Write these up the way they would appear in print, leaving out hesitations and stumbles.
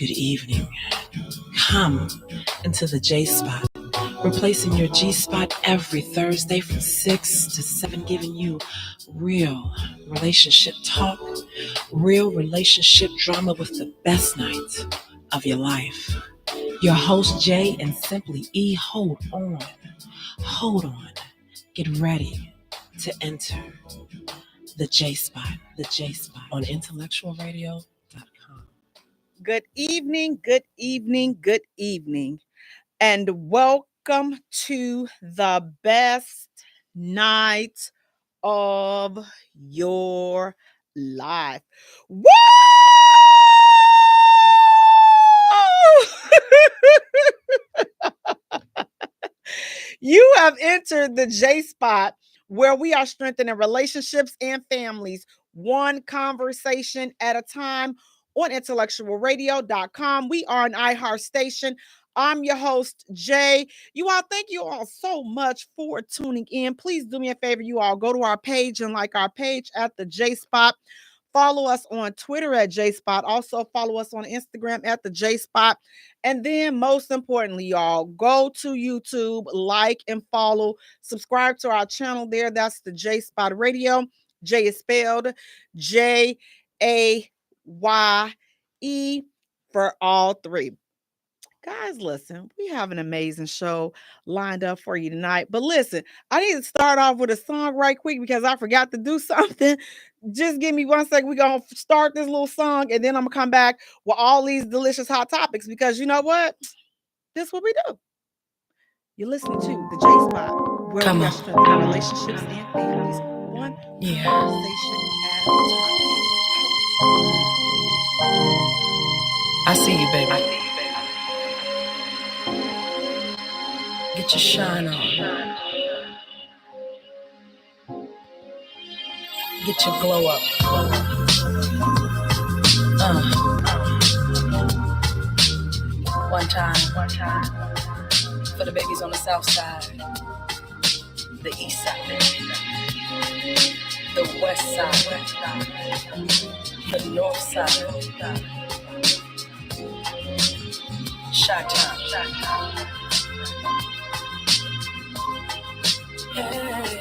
Good evening. Come into the Jaye Spot, replacing your G Spot every Thursday from 6 to 7, giving you real relationship talk, real relationship drama with the best nights of your life. Your host, Jay and Simply E, hold on, get ready to enter the Jaye Spot on IntellectualRadio.com. Good evening, and welcome to the best night of your life. Woo! You have entered the Jaye Spot, where we are strengthening relationships and families, one conversation at a time, on IntellectualRadio.com. We are an iHeart station. I'm your host, Jay. You all, thank you all so much for tuning in. Please do me a favor, you all go to our page and like our page at the Jaye Spot. Follow us on Twitter at Jaye Spot. Also follow us on Instagram at the Jaye Spot. And then most importantly, y'all, go to YouTube, like and follow, subscribe to our channel there. That's the Jaye Spot Radio. Jay is spelled Jaye for all three. Guys, listen, we have an amazing show lined up for you tonight. But listen, I need to start off with a song right quick because I forgot to do something. Just give me 1 second. We're going to start this little song and then I'm going to come back with all these delicious hot topics because you know what? This is what we do. You're listening to the Jaye Spot, where we are strengthening relationships and families, one conversation at a time. I see you, baby. Get your shine on. Get your glow up. One time for the babies on the south side, the east side, the west side, the north side. Chi-town. Hey.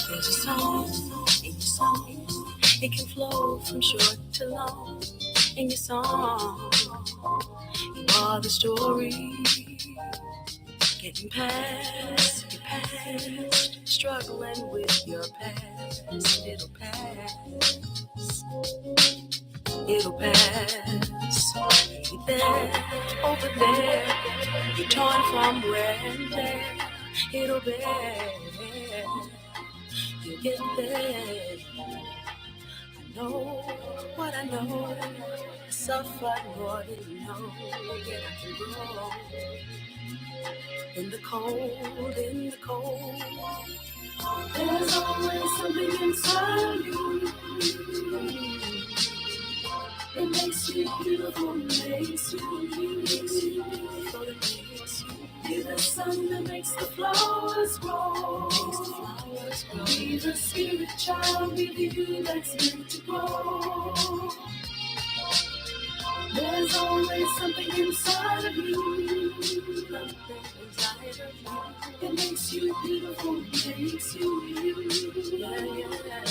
There's a song in your song. It can flow from short to long. In your song, you are the story. Getting past your past, struggling with your past. It'll pass. It'll pass. You're there, over there. You're torn from where and there. It'll bear. You'll get there. I know what I know. I suffered more than you know. Yet I can grow. In the cold, there's always something inside of you. It makes you beautiful, makes you beautiful, it makes you. You're the sun that makes the flowers grow. Be the spirit child with you that's meant to grow. There's always something inside of you. It makes you beautiful, makes you. Yeah.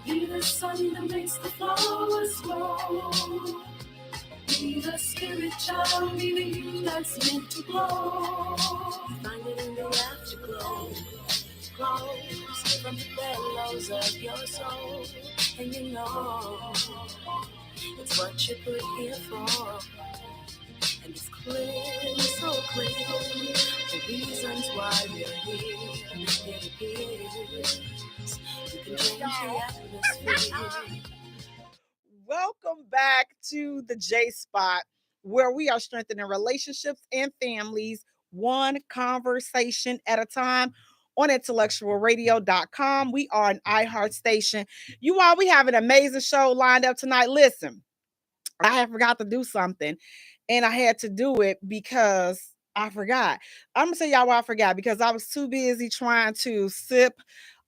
Be the sun that makes the flowers grow. Be the spirit child within you that's meant to grow. Find it in the afterglow. Glows from the bellows of your soul. And you know it's what you put here for. And it's clear, so clear, the reasons why we're here. It appears you can change the atmosphere. Welcome back to the Jaye Spot, where we are strengthening relationships and families, one conversation at a time, on IntellectualRadio.com. We are an iHeart station. You all, we have an amazing show lined up tonight. Listen, I had forgot to do something, and I had to do it because I forgot. I'm gonna tell y'all why I forgot, because I was too busy trying to sip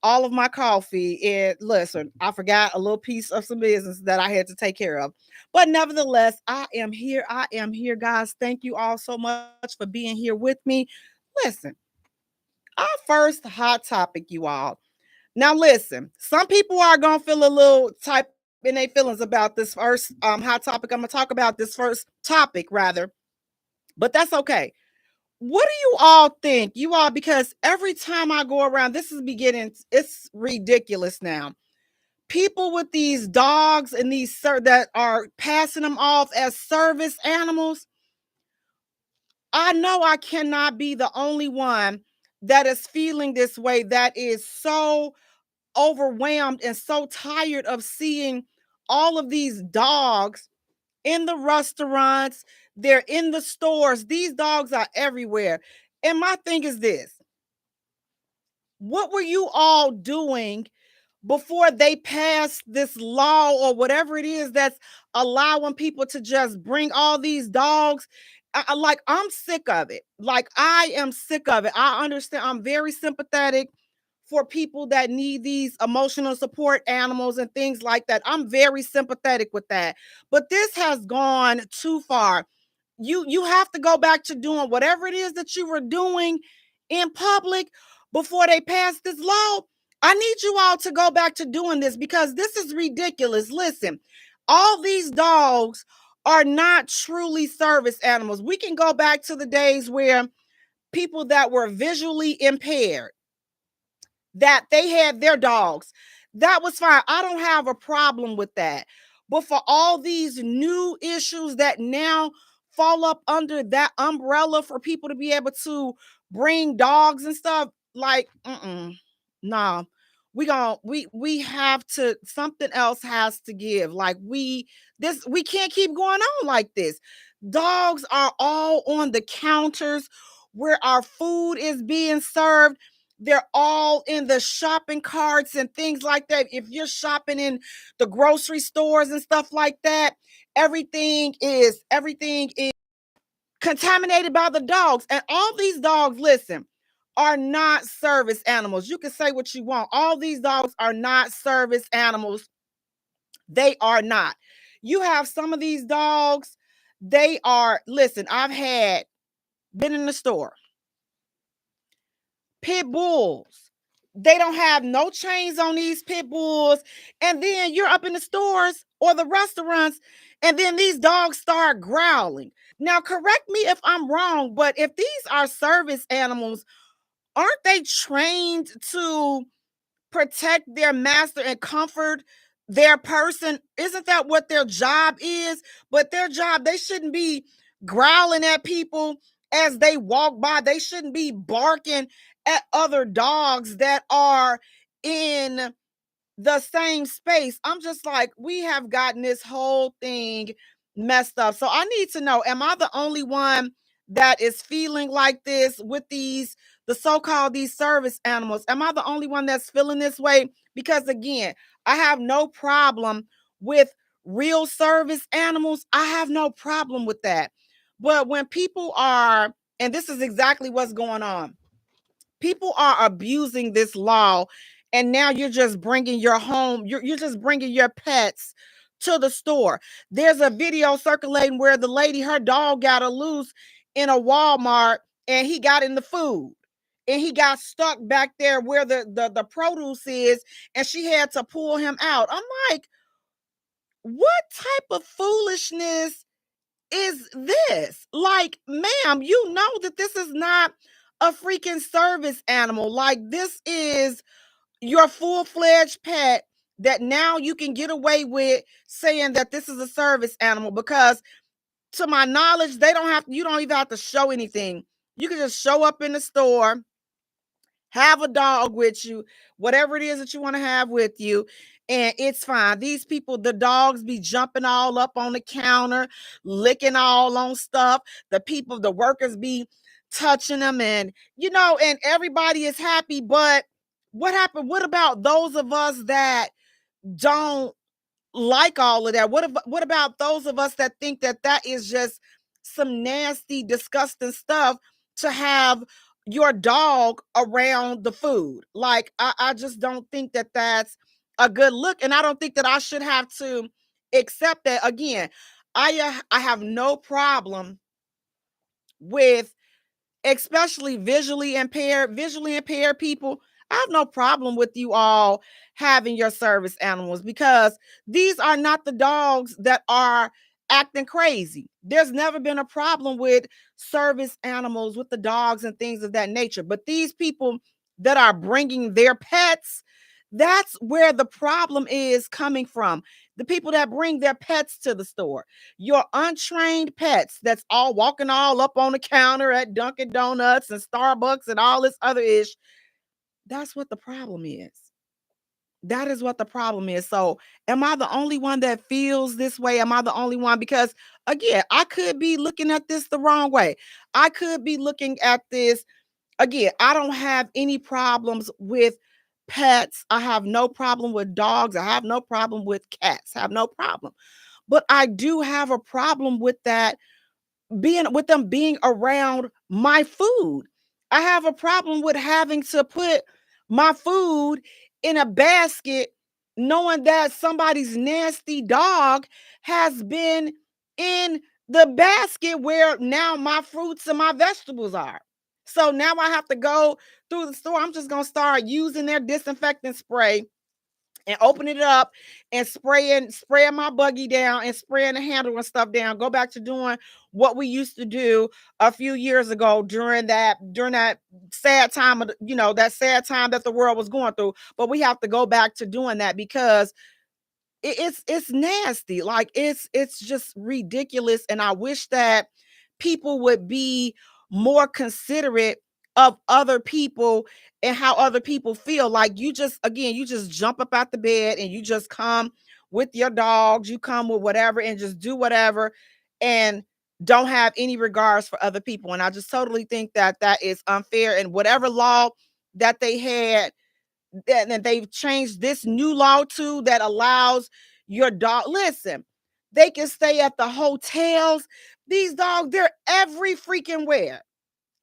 all of my coffee. And listen, I forgot a little piece of some business that I had to take care of. But nevertheless, I am here. I am here, guys. Thank you all so much for being here with me. Listen, our first hot topic, you all. Now, listen, some people are going to feel a little type in their feelings about this first hot topic. I'm going to talk about this first topic, rather, but that's okay. What do you all think? You all, because every time I go around, this is beginning, it's ridiculous now. People with these dogs and these that are passing them off as service animals. I know I cannot be the only one that is feeling this way, that is so overwhelmed and so tired of seeing all of these dogs in the restaurants. They're in the stores. These dogs are everywhere. And my thing is this: what were you all doing before they passed this law or whatever it is that's allowing people to just bring all these dogs? Like, I'm sick of it. Like, I am sick of it. I understand. I'm very sympathetic for people that need these emotional support animals and things like that. I'm very sympathetic with that. But this has gone too far. You have to go back to doing whatever it is that you were doing in public before they passed this law. I need you all to go back to doing this, because this is ridiculous. Listen, all these dogs are not truly service animals. We can go back to the days where people that were visually impaired, that they had their dogs. That was fine. I don't have a problem with that. But for all these new issues that now fall up under that umbrella for people to be able to bring dogs and stuff, like, nah. We have to, something else has to give. Like, we can't keep going on like this. Dogs are all on the counters where our food is being served. They're all in the shopping carts and things like that. If you're shopping in the grocery stores and stuff like that, everything is contaminated by the dogs. And all these dogs, listen, are not service animals. You can say what you want. All these dogs are not service animals. They are not. You have some of these dogs, they are, listen, been in the store. Pit bulls. They don't have no chains on these pit bulls. And then you're up in the stores or the restaurants, and then these dogs start growling. Now, correct me if I'm wrong, but if these are service animals, aren't they trained to protect their master and comfort their person? Isn't that what their job is? But their job, they shouldn't be growling at people as they walk by. They shouldn't be barking at other dogs that are in the same space. I'm just like, we have gotten this whole thing messed up. So I need to know, am I the only one that is feeling like this with the so-called these service animals? Am I the only one that's feeling this way? Because again, I have no problem with real service animals. I have no problem with that. But when people are, and this is exactly what's going on, people are abusing this law, and now you're just bringing your home, you're just bringing your pets to the store. There's a video circulating where the lady, her dog got loose in a Walmart, and he got in the food, and he got stuck back there where the produce is, and she had to pull him out. I'm like, what type of foolishness is this? Like, ma'am, you know that this is not a freaking service animal. Like, this is your full-fledged pet that now you can get away with saying that this is a service animal, because to my knowledge, you don't even have to show anything. You can just show up in the store, have a dog with you, whatever it is that you want to have with you, and it's fine. These people, the dogs be jumping all up on the counter, licking all on stuff. The workers be touching them, and and everybody is happy. But what happened? What about those of us that don't like all of that? What about those of us that think that that is just some nasty, disgusting stuff to have your dog around the food? Like, I just don't think that that's a good look, and I don't think that I should have to accept that. Again, I have no problem with, especially visually impaired people. I have no problem with you all having your service animals, because these are not the dogs that are acting crazy. There's never been a problem with service animals, with the dogs and things of that nature. But these people that are bringing their pets, that's where the problem is coming from. The people that bring their pets to the store, your untrained pets that's all walking all up on the counter at Dunkin' Donuts and Starbucks and all this other ish. That's what the problem is. That is what the problem is. So, am I the only one that feels this way? Am I the only one? Because again, I could be looking at this the wrong way. I could be looking at this again. I don't have any problems with pets. I have no problem with dogs. I have no problem with cats. I have no problem. But I do have a problem with that, being with them being around my food. I have a problem with having to put my food in a basket knowing that somebody's nasty dog has been in the basket where now my fruits and my vegetables are. So now I have to go through the store. I'm just going to start using their disinfectant spray and opening it up and spraying my buggy down and spraying the handle and stuff down. Go back to doing what we used to do a few years ago during that sad time of that sad time that the world was going through. But we have to go back to doing that because it's nasty. Like, it's just ridiculous. And I wish that people would be more considerate of other people and how other people feel. Like, you just jump up out the bed and you just come with your dogs, you come with whatever and just do whatever and don't have any regards for other people. And I just totally think that that is unfair. And whatever law that they had, that they've changed this new law too, that allows your dog, listen, they can stay at the hotels. These dogs, they're every freaking where.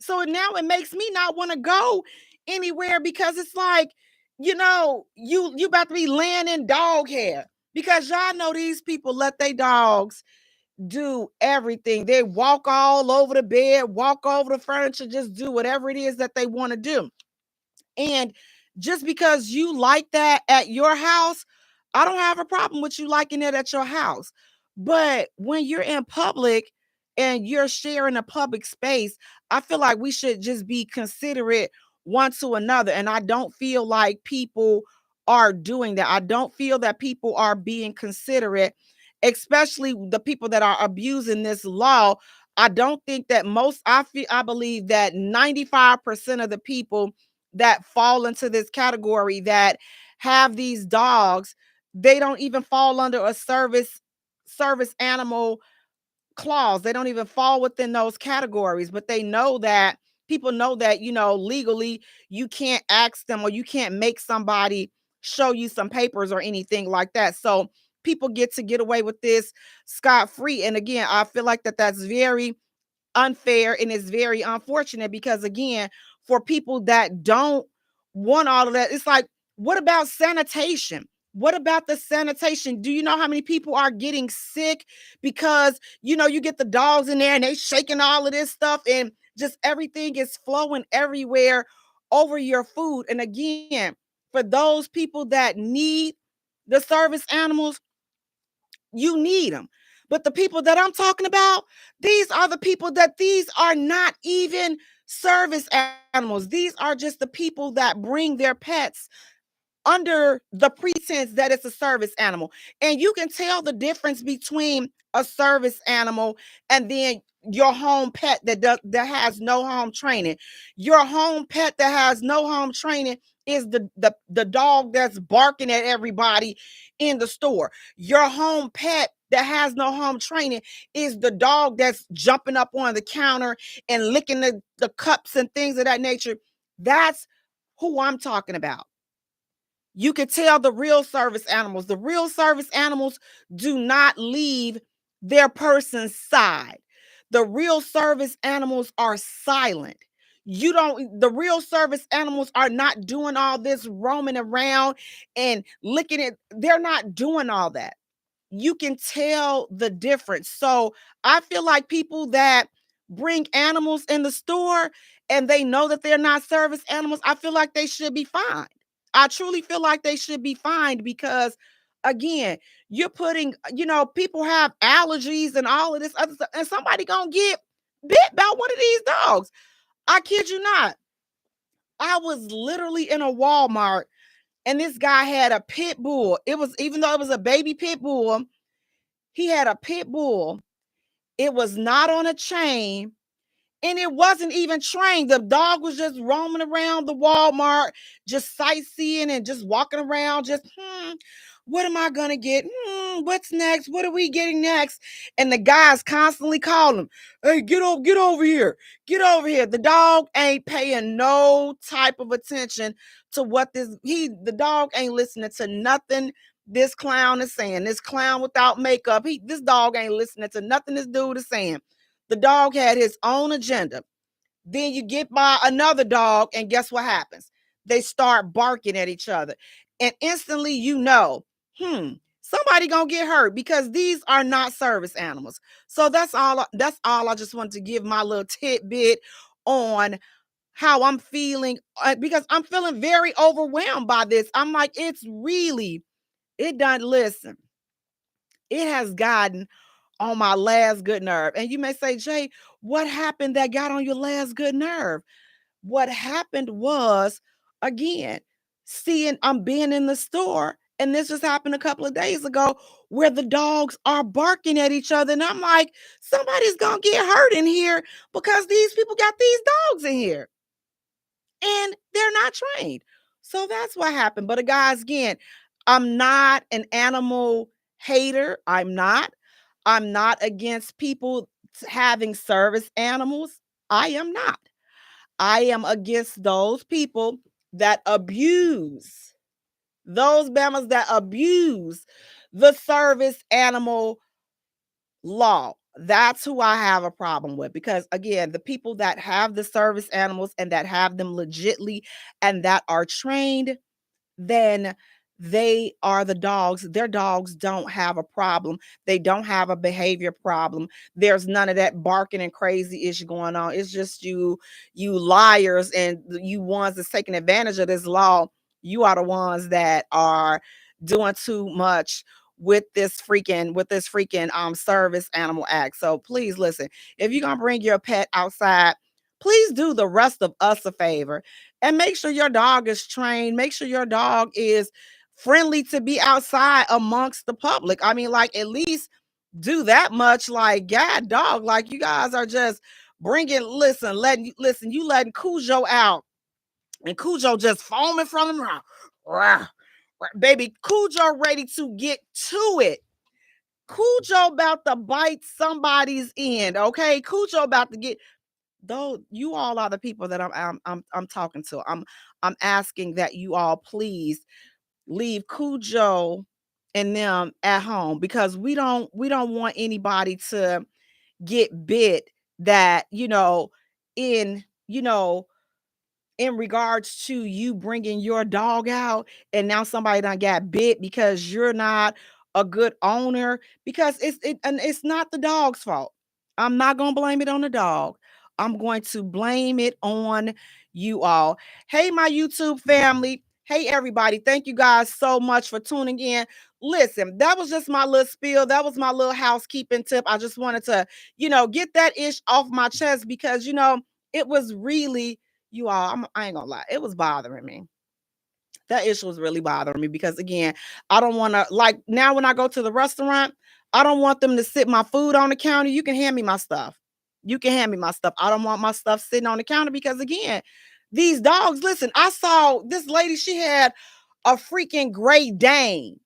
So now it makes me not want to go anywhere, because it's like, you about to be laying in dog hair, because y'all know these people let their dogs do everything. They walk all over the bed, walk over the furniture, just do whatever it is that they want to do. And just because you like that at your house, I don't have a problem with you liking it at your house. But when you're in public and you're sharing a public space, I feel like we should just be considerate one to another. And I don't feel like people are doing that. I don't feel that people are being considerate, especially the people that are abusing this law. I don't think that I believe that 95% of the people that fall into this category that have these dogs, they don't even fall under a service animal clause. They don't even fall within those categories, but they know that people know that, legally you can't ask them or you can't make somebody show you some papers or anything like that. So people get away with this scot free. And again, I feel like that's very unfair and it's very unfortunate, because again, for people that don't want all of that, it's like, what about sanitation? What about the sanitation? Do you know how many people are getting sick because you get the dogs in there and they shaking all of this stuff and just everything is flowing everywhere over your food? And again, for those people that need the service animals, you need them. But the people that I'm talking about, these are the people that these are not even service animals. These are just the people that bring their pets under the pretense that it's a service animal. And you can tell the difference between a service animal and then your home pet that has no home training. Your home pet that has no home training is the dog that's barking at everybody in the store. Your home pet that has no home training is the dog that's jumping up on the counter and licking the cups and things of that nature. That's who I'm talking about. You can tell the real service animals. The real service animals do not leave their person's side. The real service animals are silent. The real service animals are not doing all this roaming around and licking it. They're not doing all that. You can tell the difference. So I feel like people that bring animals in the store and they know that they're not service animals, I feel like they should be fined. I truly feel like they should be fined because, again, you're putting, people have allergies and all of this other stuff, and somebody gonna get bit by one of these dogs. I kid you not. I was literally in a Walmart and this guy had a pit bull. Even though it was a baby pit bull, he had a pit bull. It was not on a chain. And it wasn't even trained. The dog was just roaming around the Walmart, just sightseeing and just walking around, just, what am I going to get? What's next? What are we getting next? And the guy's constantly calling him, hey, get over here. Get over here. The dog ain't paying no type of attention to what the dog ain't listening to nothing this clown is saying. This clown without makeup, this dog ain't listening to nothing this dude is saying. The dog had his own agenda. Then you get by another dog, and guess what happens? They start barking at each other. And instantly somebody gonna get hurt because these are not service animals. So that's all I just wanted to give my little tidbit on how I'm feeling, because I'm feeling very overwhelmed by this. I'm like, it has gotten on my last good nerve. And you may say, Jay, what happened that got on your last good nerve? What happened was, again, I'm being in the store, and this just happened a couple of days ago, where the dogs are barking at each other. And I'm like, somebody's going to get hurt in here because these people got these dogs in here and they're not trained. So that's what happened. But guys, again, I'm not an animal hater. I'm not against people having service animals. I am not. I am against those people that abuse, those mammals that abuse the service animal law. That's who I have a problem with, because again, the people that have the service animals and that have them legitly and that are trained, then they are the dogs. Their dogs don't have a problem. They don't have a behavior problem. There's none of that barking and crazy issue going on. It's just you liars, and you ones that's taking advantage of this law. You are the ones that are doing too much with this freaking service animal act. So please listen, if you're gonna bring your pet outside, please do the rest of us a favor and make sure your dog is trained. Make sure your dog is friendly to be outside amongst the public. I mean, like, at least do that much. Like, God, dog, like, you guys are just you letting Cujo out, and Cujo just foaming from him. Baby, Cujo ready to get to it. Cujo about to bite somebody's end. Okay, Cujo about to get. Though you all are the people that I'm talking to. I'm asking that you all please leave Cujo and them at home, because we don't want anybody to get bit that, in in regards to you bringing your dog out, and now somebody done got bit because you're not a good owner, because it's not the dog's fault. I'm not going to blame it on the dog. I'm going to blame it on you all. Hey, my YouTube family. Hey, everybody. Thank you guys so much for tuning in. Listen, that was just my little spiel. That was my little housekeeping tip. I just wanted to, get that ish off my chest, because, it was really, you all, I ain't gonna lie, it was bothering me. That issue was really bothering me, because again, I don't want to, like, now when I go to the restaurant, I don't want them to sit my food on the counter. You can hand me my stuff. I don't want my stuff sitting on the counter, because again, these dogs, listen, I saw this lady, she had a freaking Great Dane,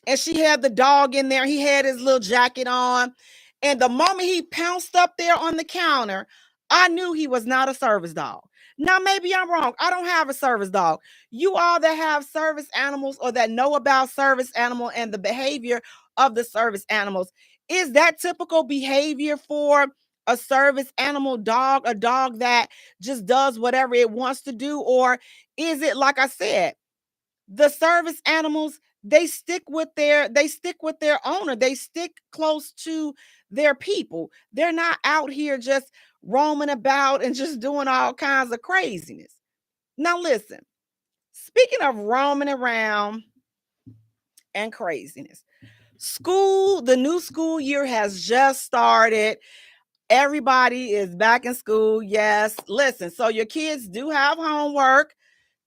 and she had the dog in there. He had his little jacket on, and the moment he pounced up there on the counter, I knew he was not a service dog. Now, maybe I'm wrong. I don't have a service dog. You all that have service animals or that know about service animal and the behavior of the service animals, is that typical behavior for a service animal dog, a dog that just does whatever it wants to do? Or is it, like I said, the service animals, they stick with their owner, they stick close to their people, they're not out here just roaming about and just doing all kinds of craziness. Now listen, speaking of roaming around and craziness, the new school year has just started. Everybody is back in school. Yes, listen, so your kids do have homework.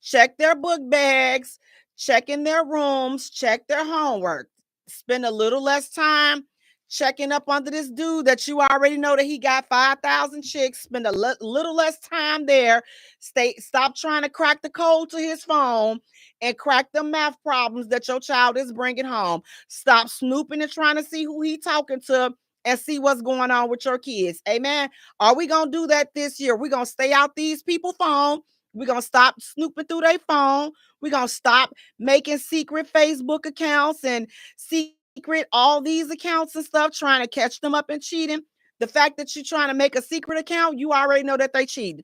Check their book bags, check in their rooms, check their homework. Spend a little less time checking up under this dude that you already know that he got 5,000 chicks. Spend a little less time there. Stop trying to crack the code to his phone and crack the math problems that your child is bringing home. Stop snooping and trying to see who he talking to and see what's going on with your kids. Amen. Are we going to do that this year? We're going to stay out these people's phone. We're going to stop snooping through their phone. We're going to stop making secret Facebook accounts and secret all these accounts and stuff, trying to catch them up in cheating. The fact that you're trying to make a secret account, you already know that they cheating.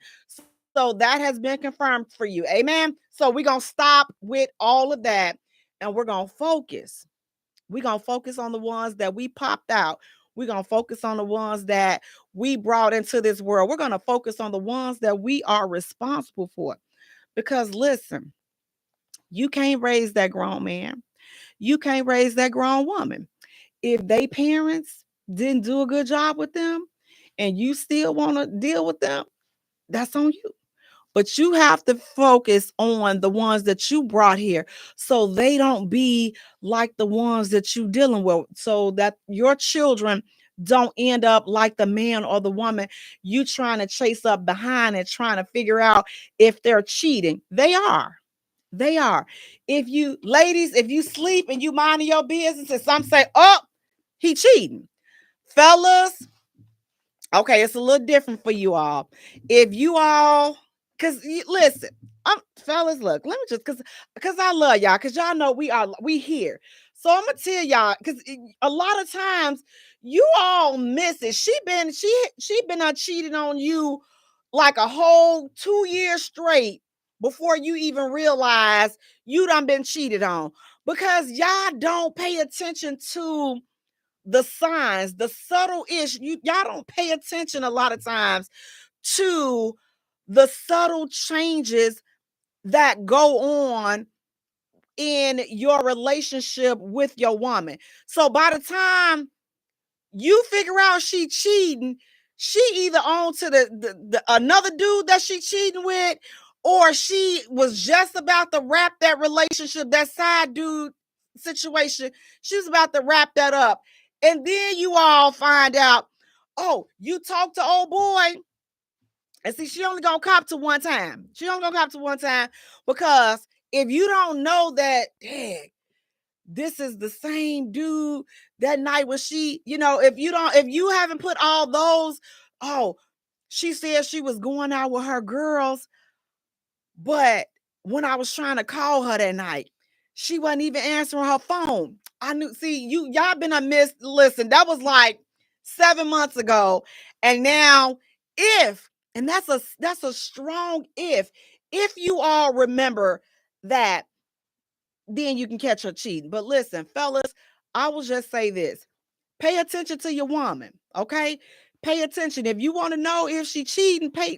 So that has been confirmed for you. Amen. So we're going to stop with all of that and we're going to focus. We're going to focus on the ones that we popped out. We're going to focus on the ones that we brought into this world. We're going to focus on the ones that we are responsible for. Because listen, you can't raise that grown man. You can't raise that grown woman. If they parents didn't do a good job with them and you still want to deal with them, that's on you. But you have to focus on the ones that you brought here so they don't be like the ones that you dealing with, so that your children don't end up like the man or the woman you trying to chase up behind and trying to figure out if they're cheating. They are. They are. If you ladies, if you sleep and you minding your business and some say, oh, he cheating. Fellas, okay, it's a little different for you all. If you all, because listen, fellas, look, let me just, because I love y'all, because y'all know we here. So I'm gonna tell y'all, because a lot of times you all miss it. She been cheated on you like a whole 2 years straight before you even realize you done been cheated on, because y'all don't pay attention to the signs, the subtle ish. Y'all don't pay attention a lot of times to the subtle changes that go on in your relationship with your woman. So by the time you figure out she cheating, she either on to the another dude that she cheating with, or she was just about to wrap that relationship, that side dude situation. She was about to wrap that up. And then you all find out, oh, you talked to old boy. And see, she only gonna cop to one time. She only gonna cop to one time, because if you don't know that, dang, this is the same dude that night when she, if you haven't put all those, oh, she said she was going out with her girls, but when I was trying to call her that night, she wasn't even answering her phone. I knew, see, y'all been a miss. Listen, that was like 7 months ago. And now, and that's a strong if you all remember that, then you can catch her cheating. But listen, fellas, I will just say this. Pay attention to your woman, okay? Pay attention. If you want to know if she cheating, pay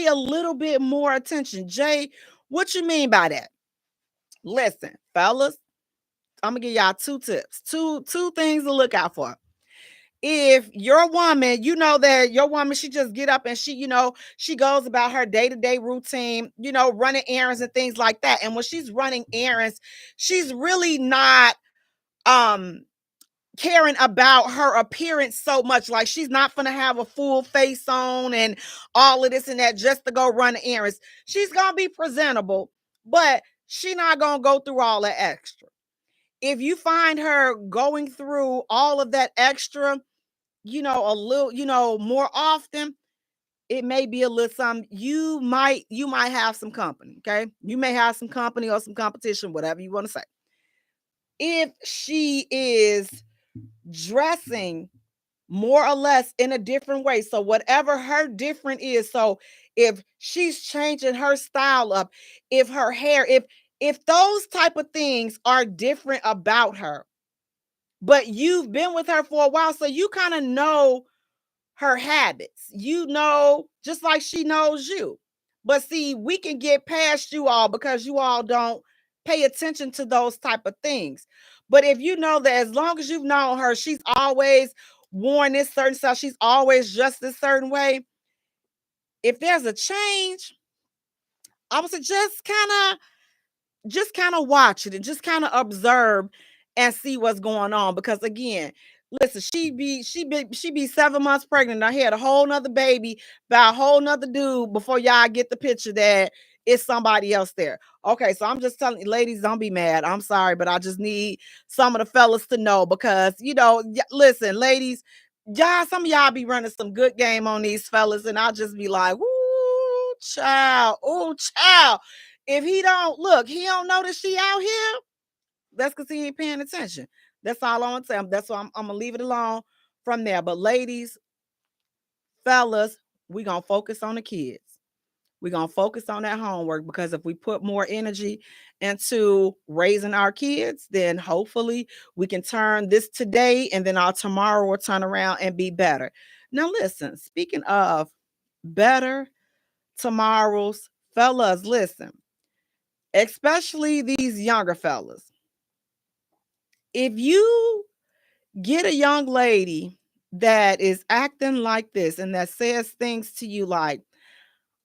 a little bit more attention. Jay, what you mean by that? Listen, fellas, I'm gonna give y'all two tips, two things to look out for. If your woman, you know that your woman, she just get up and she goes about her day-to-day routine, running errands and things like that. And when she's running errands, she's really not caring about her appearance so much. Like, she's not gonna have a full face on and all of this and that just to go run errands. She's gonna be presentable, but she's not gonna go through all that extra. If you find her going through all of that extra, a little, more often, it may be a little something. You might have some company, okay? You may have some company or some competition, whatever you want to say. If she is dressing more or less in a different way, so whatever her different is, so if she's changing her style up, if her hair, if those type of things are different about her, but you've been with her for a while, so you kind of know her habits, just like she knows you. But see, we can get past you all because you all don't pay attention to those type of things. But if you know that as long as you've known her, she's always worn this certain style, she's always dressed this certain way. If there's a change, I would say just kind of watch it and just kind of observe and see what's going on. Because again, listen, she be 7 months pregnant. I had a whole nother baby by a whole nother dude before y'all get the picture that it's somebody else there. Okay, so I'm just telling you, ladies, don't be mad. I'm sorry, but I just need some of the fellas to know because listen, ladies, some of y'all be running some good game on these fellas, and I'll just be like, ooh, child, ooh, child. If he don't know that she out here, that's because he ain't paying attention. That's all I want to say. That's why I'm gonna leave it alone from there. But ladies, fellas, we gonna focus on the kids. We're gonna focus on that homework because if we put more energy into raising our kids, then hopefully we can turn this today and then our tomorrow will turn around and be better. Now, listen, speaking of better tomorrows, fellas, listen, especially these younger fellas. If you get a young lady that is acting like this and that says things to you like,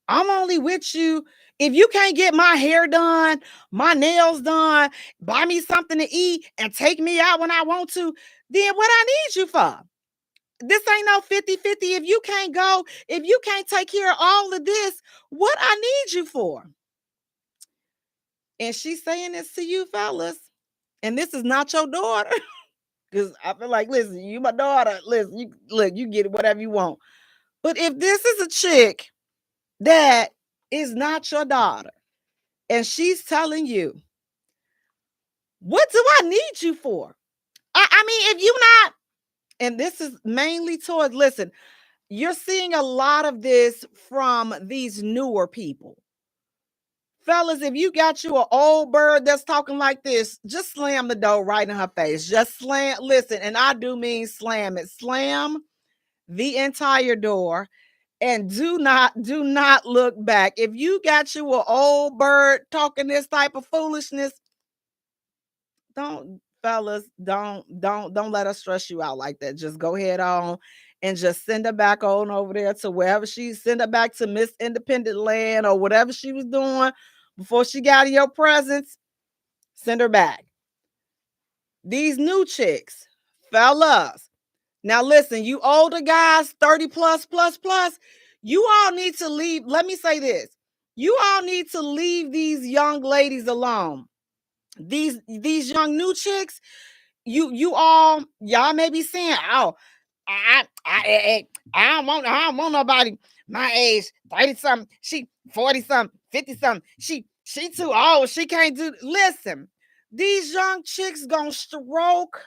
I'm only with you if you can't get my hair done, my nails done, buy me something to eat, and take me out when I want to, then what I need you for? This ain't no 50-50. If you can't go, if you can't take care of all of this, what I need you for? And she's saying this to you, fellas. And this is not your daughter. Because I feel like, listen, you my daughter. Listen, you get it, whatever you want. But if this is a chick that is not your daughter, and she's telling you, what do I need you for? I mean, if you not, and this is mainly towards, listen, you're seeing a lot of this from these newer people. Fellas, if you got you an old bird that's talking like this, just slam the door right in her face. Just slam, listen, and I do mean slam it. Slam the entire door and do not look back. If you got you an old bird talking this type of foolishness, don't let us stress you out like that. Just go ahead on and just send her back on over there to wherever send her back to Miss Independent Land or whatever she was doing before she got in your presence. Send her back. These new chicks, fellas. Now listen, you older guys, 30 plus, you all need to leave. Let me say this. You all need to leave these young ladies alone. These young new chicks, y'all may be saying, oh, I don't want nobody my age, 30 something, she 40 something, 50 something, she too old, she can't do. Listen, these young chicks gonna stroke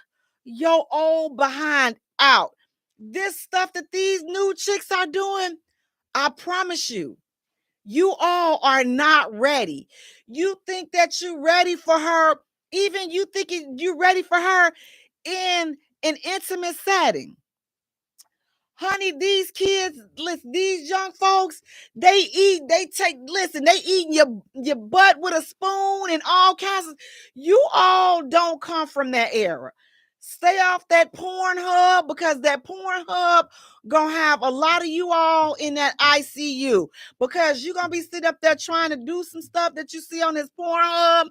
your old behind out. This stuff that these new chicks are doing, I promise you, you all are not ready. You think that you're ready for her, even you think you're ready for her in an intimate setting. Honey, these kids, listen, these young folks, they eating your butt with a spoon and all kinds of, you all don't come from that era. Stay off that Pornhub because that Pornhub gonna have a lot of you all in that ICU because you're gonna be sitting up there trying to do some stuff that you see on this Pornhub,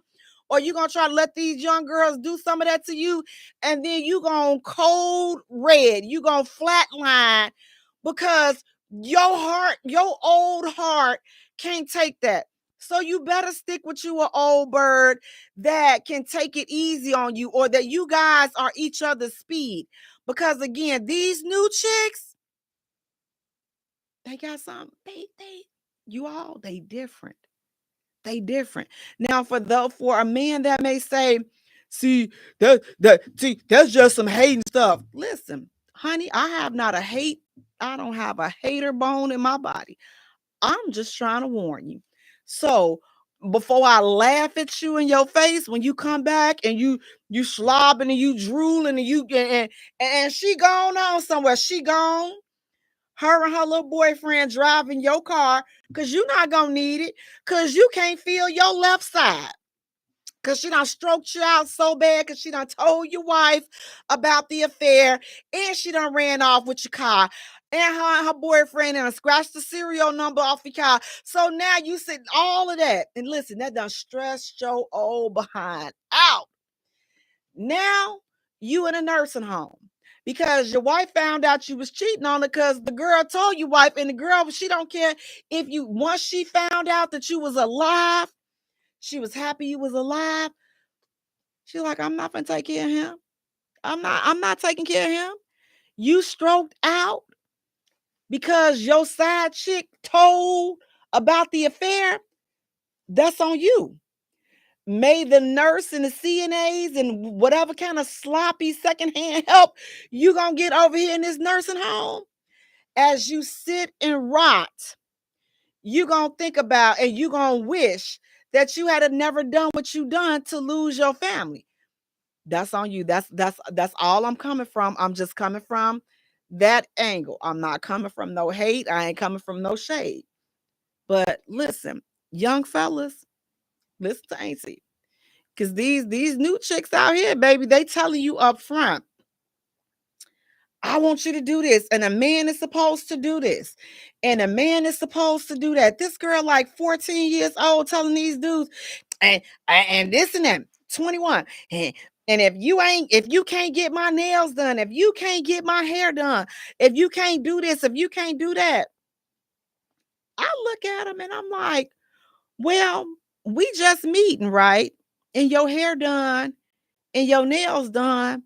or you're going to try to let these young girls do some of that to you, and then you going cold red. You going flatline because your old heart can't take that. So you better stick with you an old bird that can take it easy on you, or that you guys are each other's speed. Because again, these new chicks, They got something. They different. They different. Now, for a man that may say, see, that's just some hating stuff. Listen, honey, I don't have a hater bone in my body. I'm just trying to warn you. So before I laugh at you in your face when you come back and you slobbing and you drooling and and she gone on somewhere. She gone. Her and her little boyfriend driving your car because you're not gonna need it because you can't feel your left side. Because she done stroked you out so bad because she done told your wife about the affair and she done ran off with your car. And her boyfriend and scratched the serial number off your car. So now you sit all of that. And listen, that done stressed your old behind out. Now you in a nursing home because your wife found out you was cheating on her because the girl told your wife, and the girl, she don't care if you, once she found out that you was alive, she was happy you was alive. She's like, I'm not gonna take care of him. I'm not taking care of him. You stroked out because your side chick told about the affair. That's on you. May the nurse and the CNAs and whatever kind of sloppy secondhand help you gonna get over here in this nursing home, as you sit and rot, you gonna think about and you gonna wish that you had never done what you done to lose your family. That's on you. That's all I'm coming from. I'm just coming from that angle. I'm not coming from no hate. I ain't coming from no shade. But listen, young fellas, listen to Auntie. Because these new chicks out here, baby, they telling you up front, I want you to do this. And a man is supposed to do this. And a man is supposed to do that. This girl, like 14 years old, telling these dudes, and this and that, 21. And if you can't get my nails done, if you can't get my hair done, if you can't do this, if you can't do that, I look at him and I'm like, well, we just meeting, right? And your hair done and your nails done.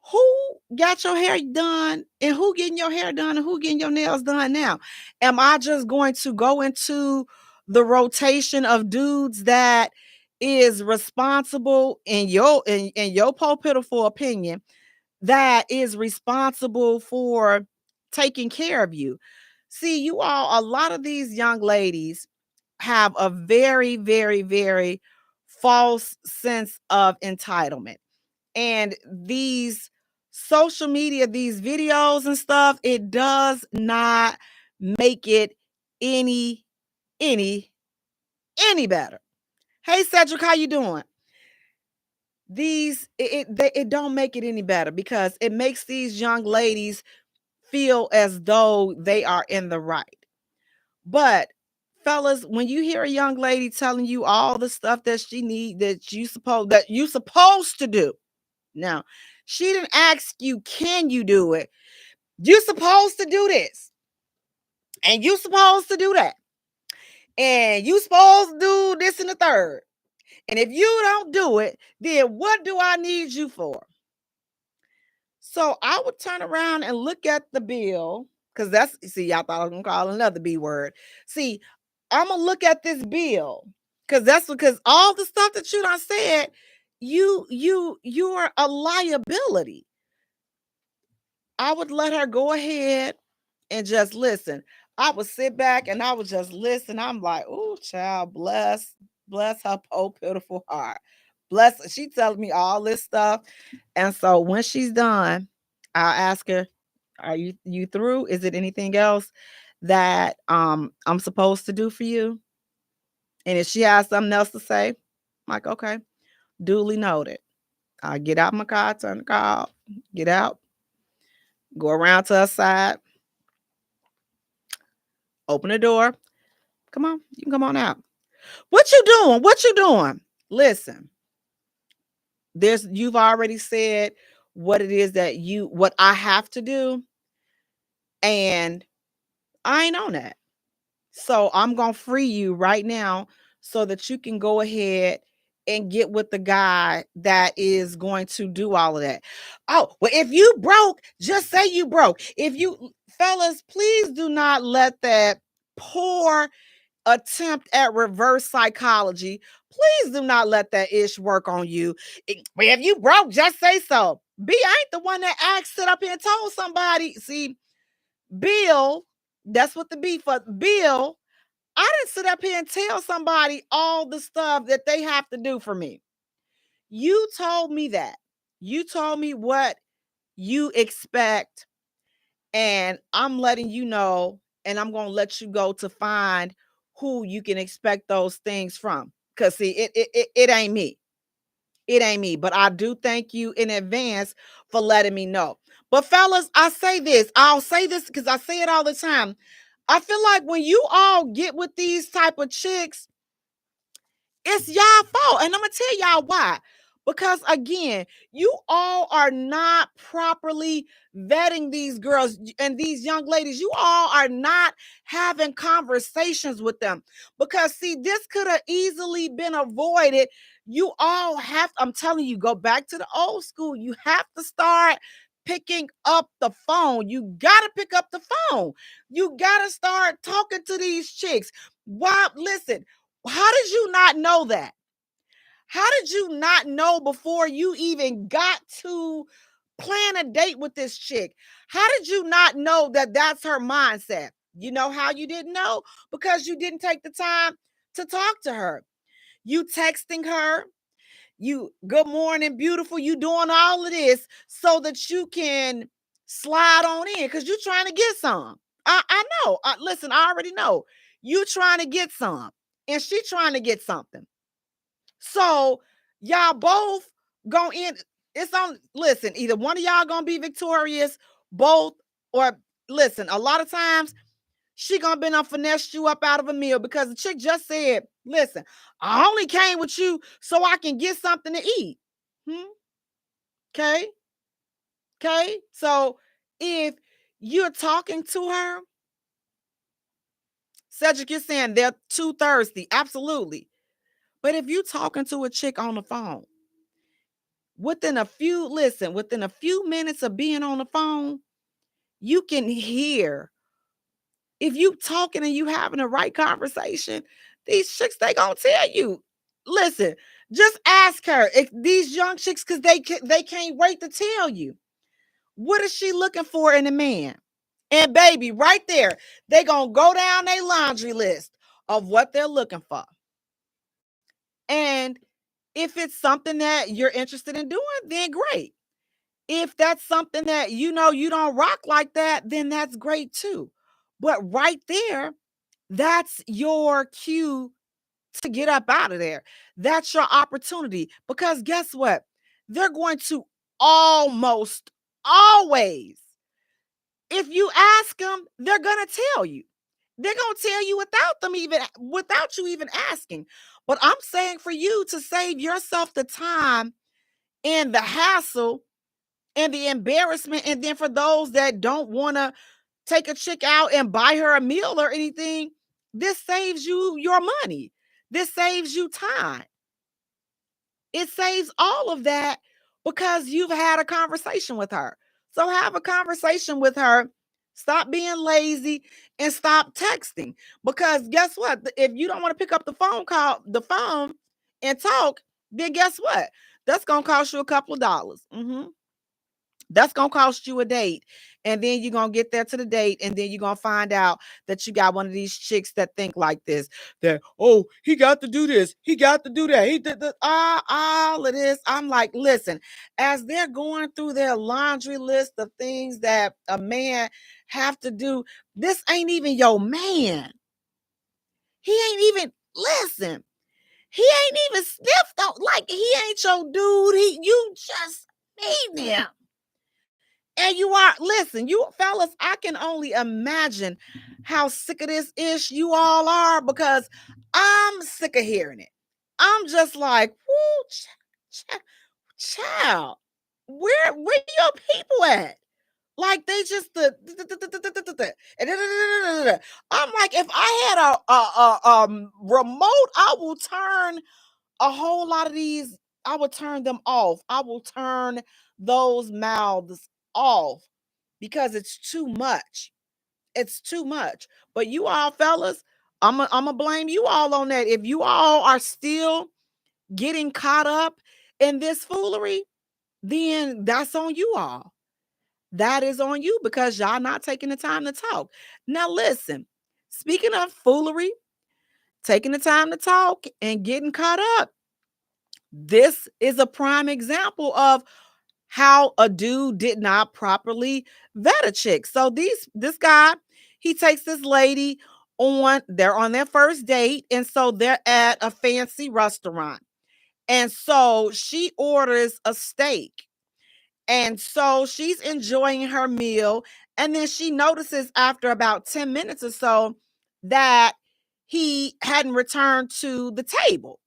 Who got your hair done and who getting your hair done and who getting your nails done now? Am I just going to go into the rotation of dudes that is responsible in your pitiful opinion, that is responsible for taking care of you? See, you all, a lot of these young ladies have a very, very, very false sense of entitlement. And these social media, these videos and stuff, it does not make it any, any, any better. Hey, Cedric, how you doing? It don't make it any better because it makes these young ladies feel as though they are in the right. But fellas, when you hear a young lady telling you all the stuff that she need, that you supposed to do. Now, she didn't ask you, can you do it? You supposed to do this. And you supposed to do that. And you supposed to do this and the third. And if you don't do it, then what do I need you for? So I would turn around and look at the bill, because y'all thought I was gonna call another B word. See, I'm gonna look at this bill because all the stuff that you done said, you're a liability. I would let her go ahead and just listen. I would sit back and I would just listen. I'm like, oh, child, bless her poor pitiful heart. Bless. She tells me all this stuff. And so when she's done, I'll ask her, are you through? Is it anything else that I'm supposed to do for you? And if she has something else to say, I'm like, okay, duly noted. I get out my car, turn the car off, get out, go around to her side, open the door. Come on, you can come on out. What you doing? What you doing? Listen, you've already said what it is what I have to do. And I ain't on that. So I'm going to free you right now so that you can go ahead and get with the guy that is going to do all of that. Oh, well, if you broke, just say you broke. Fellas, please do not let that poor attempt at reverse psychology, please do not let that ish work on you. Well, if you broke, just say so. B, I ain't the one that asked, sit up here and told somebody. See, Bill, that's what the B for. Bill, I didn't sit up here and tell somebody all the stuff that they have to do for me. You told me that. You told me what you expect, and I'm letting you know, and I'm going to let you go to find who you can expect those things from. Because, see, it ain't me. It ain't me. But I do thank you in advance for letting me know. But, fellas, I'll say this because I say it all the time. I feel like when you all get with these type of chicks, it's y'all fault. And I'm going to tell y'all why. Because again, you all are not properly vetting these girls and these young ladies. You all are not having conversations with them. Because see, this could have easily been avoided. You all have, I'm telling you, go back to the old school. You have to start picking up the phone. You got to pick up the phone. You got to start talking to these chicks. Why? Listen, how did you not know that? How did you not know before you even got to plan a date with this chick? How did you not know that that's her mindset? You know how you didn't know? Because you didn't take the time to talk to her. You texting her, you good morning, beautiful, you doing all of this so that you can slide on in because you're trying to get some. I know. Listen, I already know. You trying to get some and she trying to get something. So y'all both go in. It's on. Listen, either one of y'all gonna be victorious, both, or listen. A lot of times she gonna be finesse you up out of a meal because the chick just said, "Listen, I only came with you so I can get something to eat." Okay, okay. So if you're talking to her, Cedric, you're saying they're too thirsty. Absolutely. But if you talking to a chick on the phone, within a few minutes of being on the phone, you can hear if you talking and you having the right conversation, these chicks, they gonna tell you. Listen, just ask her if these young chicks, because they can't wait to tell you. What is she looking for in a man? And baby, right there, they gonna go down their laundry list of what they're looking for. And if it's something that you're interested in doing, then great. If that's something that you know you don't rock like that, then that's great too. But right there, that's your cue to get up out of there. That's your opportunity. Because guess what? They're going to almost always, if you ask them, they're going to tell you. They're going to tell you without you even asking. But I'm saying for you to save yourself the time and the hassle and the embarrassment. And then for those that don't want to take a chick out and buy her a meal or anything, this saves you your money. This saves you time. It saves all of that because you've had a conversation with her. So have a conversation with her. Stop being lazy and stop texting. Because guess what? If you don't want to pick up the phone and talk, then guess what? That's going to cost you a couple of dollars. That's going to cost you a date. And then you're going to get there to the date. And then you're going to find out that you got one of these chicks that think like this. That, oh, he got to do this. He got to do that. He did all of this. I'm like, listen, as they're going through their laundry list of things that a man have to do, this ain't even your man. He ain't even, listen, he ain't even sniffed out. Like, he ain't your dude. You just need him. And you are, listen, you fellas, I can only imagine how sick of this ish you all are because I'm sick of hearing it. I'm just like, whoo, child, where your people at? Like they just I'm like, if I had a remote, I will turn a whole lot of these. I will turn them off. I will turn those mouths off because it's too much. It's too much. But you all fellas, I'm gonna blame you all on that. If you all are still getting caught up in this foolery, then that's on you all. That is on you because y'all not taking the time to talk. Now listen, speaking of foolery, taking the time to talk and getting caught up, this is a prime example of how a dude did not properly vet a chick. So this guy, he takes this lady they're on their first date, and so they're at a fancy restaurant. And so she orders a steak. And so she's enjoying her meal. And then she notices after about 10 minutes or so that he hadn't returned to the table.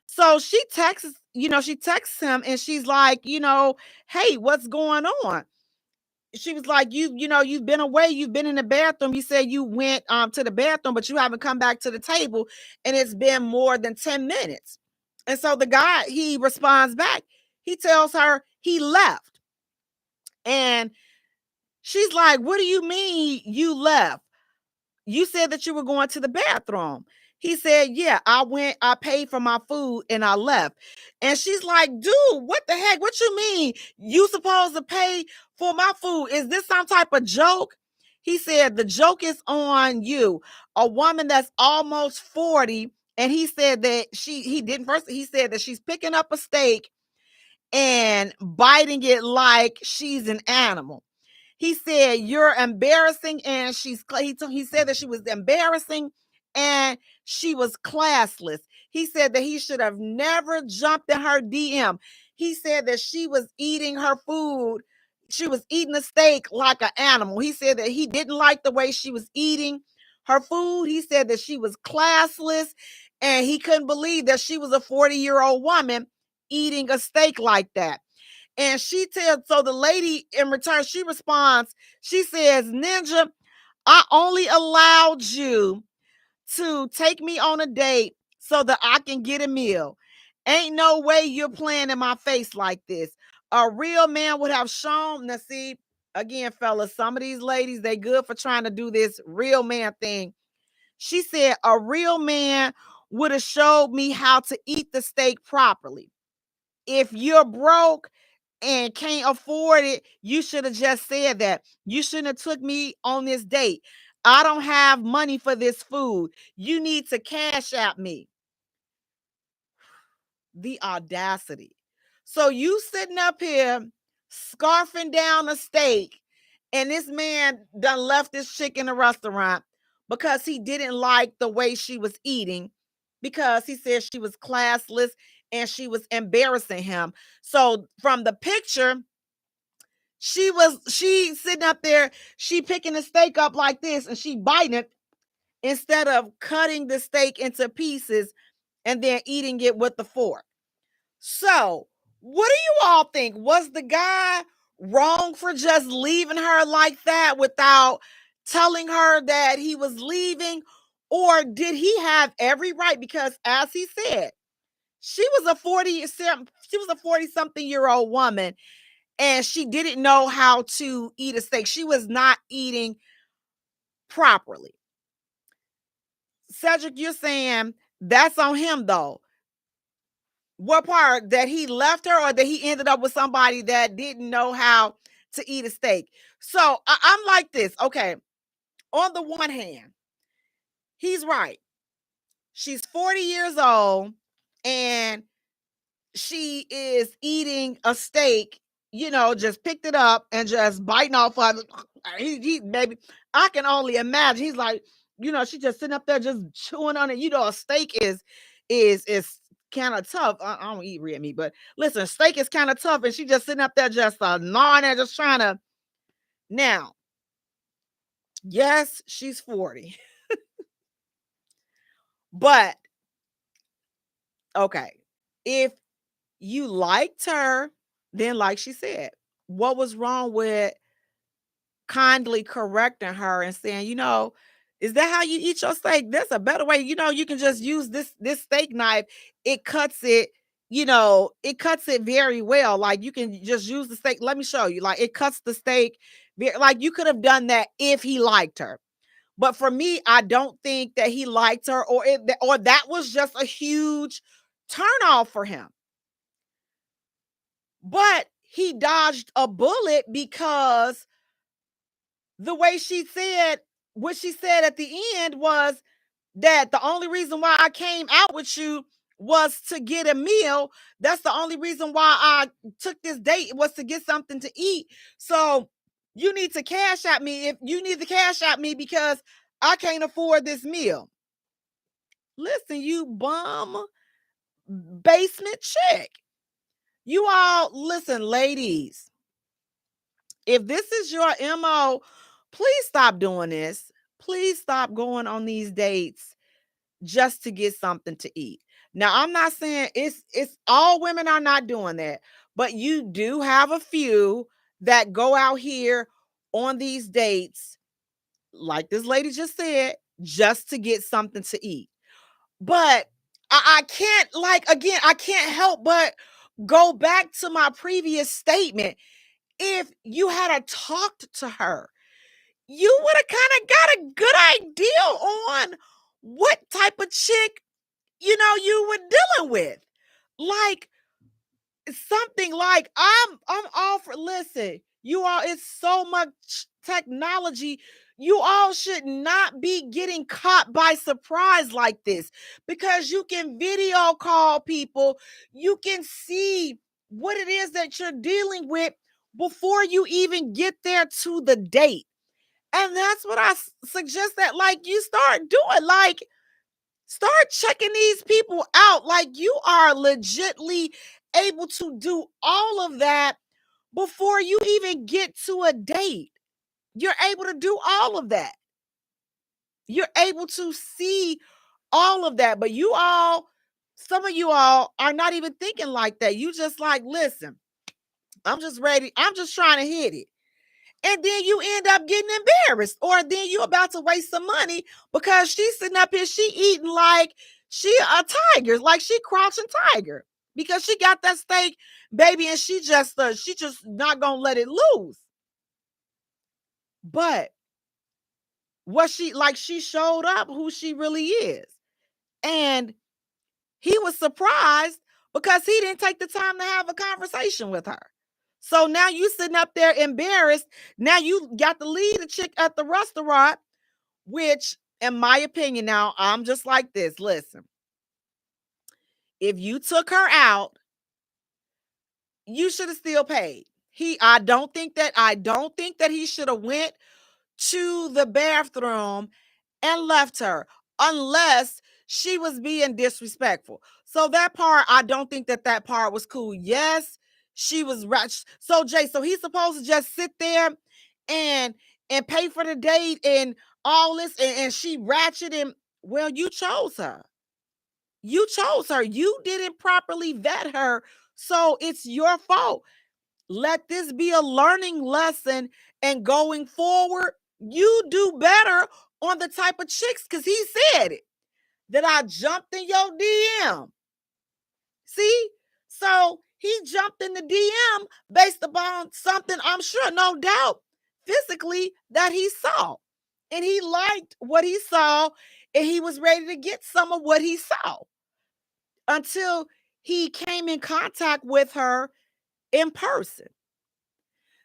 So she texts him and she's like, hey, what's going on? She was like, you've been away, you've been in the bathroom. You said you went to the bathroom, but you haven't come back to the table, and it's been more than 10 minutes. And so the guy, he responds back. He tells her he left. And she's like, what do you mean you left? You said that you were going to the bathroom. He said, yeah, I paid for my food and I left. And she's like, dude, what the heck? What you mean? You supposed to pay for my food? Is this some type of joke? He said, the joke is on you. A woman that's almost 40. And he said that he said that she's picking up a steak and biting it like she's an animal. He said, you're embarrassing. And he said that she was embarrassing and she was classless. He said that he should have never jumped in her DM. He said that she was eating her food. She was eating a steak like an animal. He said that he didn't like the way she was eating her food. He said that she was classless and he couldn't believe that she was a 40-year-old woman eating a steak like that. And so the lady in return, she responds, she says, Ninja, I only allowed you to take me on a date so that I can get a meal. Ain't no way you're playing in my face like this. A real man would have shown. Now, see, again, fellas, some of these ladies, they good for trying to do this real man thing. She said, a real man would have showed me how to eat the steak properly. If you're broke and can't afford it, you should have just said that. You shouldn't have took me on this date. I don't have money for this food. You need to cash out me. The audacity. So you sitting up here scarfing down a steak, and this man done left this chick in the restaurant because he didn't like the way she was eating, because he said she was classless and she was embarrassing him. So from the picture, she sitting up there, she picking the steak up like this and she biting it instead of cutting the steak into pieces and then eating it with the fork. So what do you all think? Was the guy wrong for just leaving her like that without telling her that he was leaving? Or did he have every right? Because as he said, she was a 40-something year old woman and she didn't know how to eat a steak. She was not eating properly. Cedric, you're saying that's on him though. What part? That he left her or that he ended up with somebody that didn't know how to eat a steak? So I'm like this. Okay. On the one hand, he's right. She's 40 years old and she is eating a steak, just picked it up and just biting off of it. Baby, I can only imagine. He's like, she just sitting up there just chewing on it. A steak is kind of tough. I don't eat red meat, but listen, steak is kind of tough, and she just sitting up there just gnawing it, just trying to. Now, yes, she's 40, but okay, if you liked her, then like she said, what was wrong with kindly correcting her and saying, is that how you eat your steak? There's a better way. You can just use this steak knife. It cuts it, it cuts it very well. Like you can just use the steak. Let me show you. Like it cuts the steak. Like you could have done that if he liked her. But for me, I don't think that he liked her, or that was just a huge turnoff for him. But he dodged a bullet because the way she said, what she said at the end was that the only reason why I came out with you was to get a meal. That's the only reason why I took this date, was to get something to eat. So you need to cash at me. If you need to cash at me because I can't afford this meal. Listen, you bum basement chick. You all, listen, ladies, if this is your MO, please stop doing this. Please stop going on these dates just to get something to eat. Now, I'm not saying it's all women are not doing that, but you do have a few that go out here on these dates, like this lady just said, just to get something to eat. But I can't, like, again, I can't help but go back to my previous statement. If you had talked to her, you would have kind of got a good idea on what type of chick, you were dealing with. Like, something like, I'm all for, listen, you all, it's so much technology. You all should not be getting caught by surprise like this, because you can video call people. You can see what it is that you're dealing with before you even get there to the date. And that's what I suggest that, like, you start doing. Like, start checking these people out. Like, you are legitly able to do all of that before you even get to a date. You're able to do all of that. You're able to see all of that. But you all, some of you all are not even thinking like that. You just like, listen, I'm just ready. I'm just trying to hit it. And then you end up getting embarrassed, or then you about to waste some money because she's sitting up here, she eating like she a tiger, like she crouching tiger, because she got that steak, baby, and she just not gonna let it loose. But what she showed up who she really is. And he was surprised because he didn't take the time to have a conversation with her. So now you sitting up there embarrassed. Now you got to leave the chick at the restaurant, which, in my opinion, now I'm just like this. Listen, if you took her out, you should have still paid. I don't think that he should have went to the bathroom and left her, unless she was being disrespectful. So that part, I don't think that part was cool. Yes, she was ratchet. So Jay, so he's supposed to just sit there and pay for the date and all this, and she ratchet him. Well, you chose her. You chose her. You didn't properly vet her. So it's your fault. Let this be a learning lesson, and going forward, you do better on the type of chicks, because he said it, that I jumped in your DM. See? So he jumped in the DM based upon something, I'm sure, no doubt, physically, that he saw. And he liked what he saw, and he was ready to get some of what he saw, until he came in contact with her in person.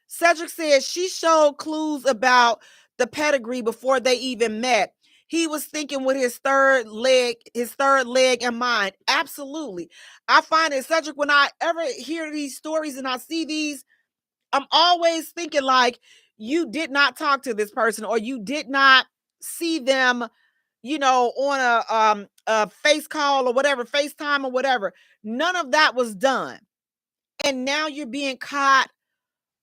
Cedric says she showed clues about the pedigree before they even met. He was thinking with his third leg in mind. Absolutely. I find it, Cedric, when I ever hear these stories and I see these, I'm always thinking like, you did not talk to this person, or you did not see them, on a face call or whatever, FaceTime or whatever. None of that was done. And now you're being caught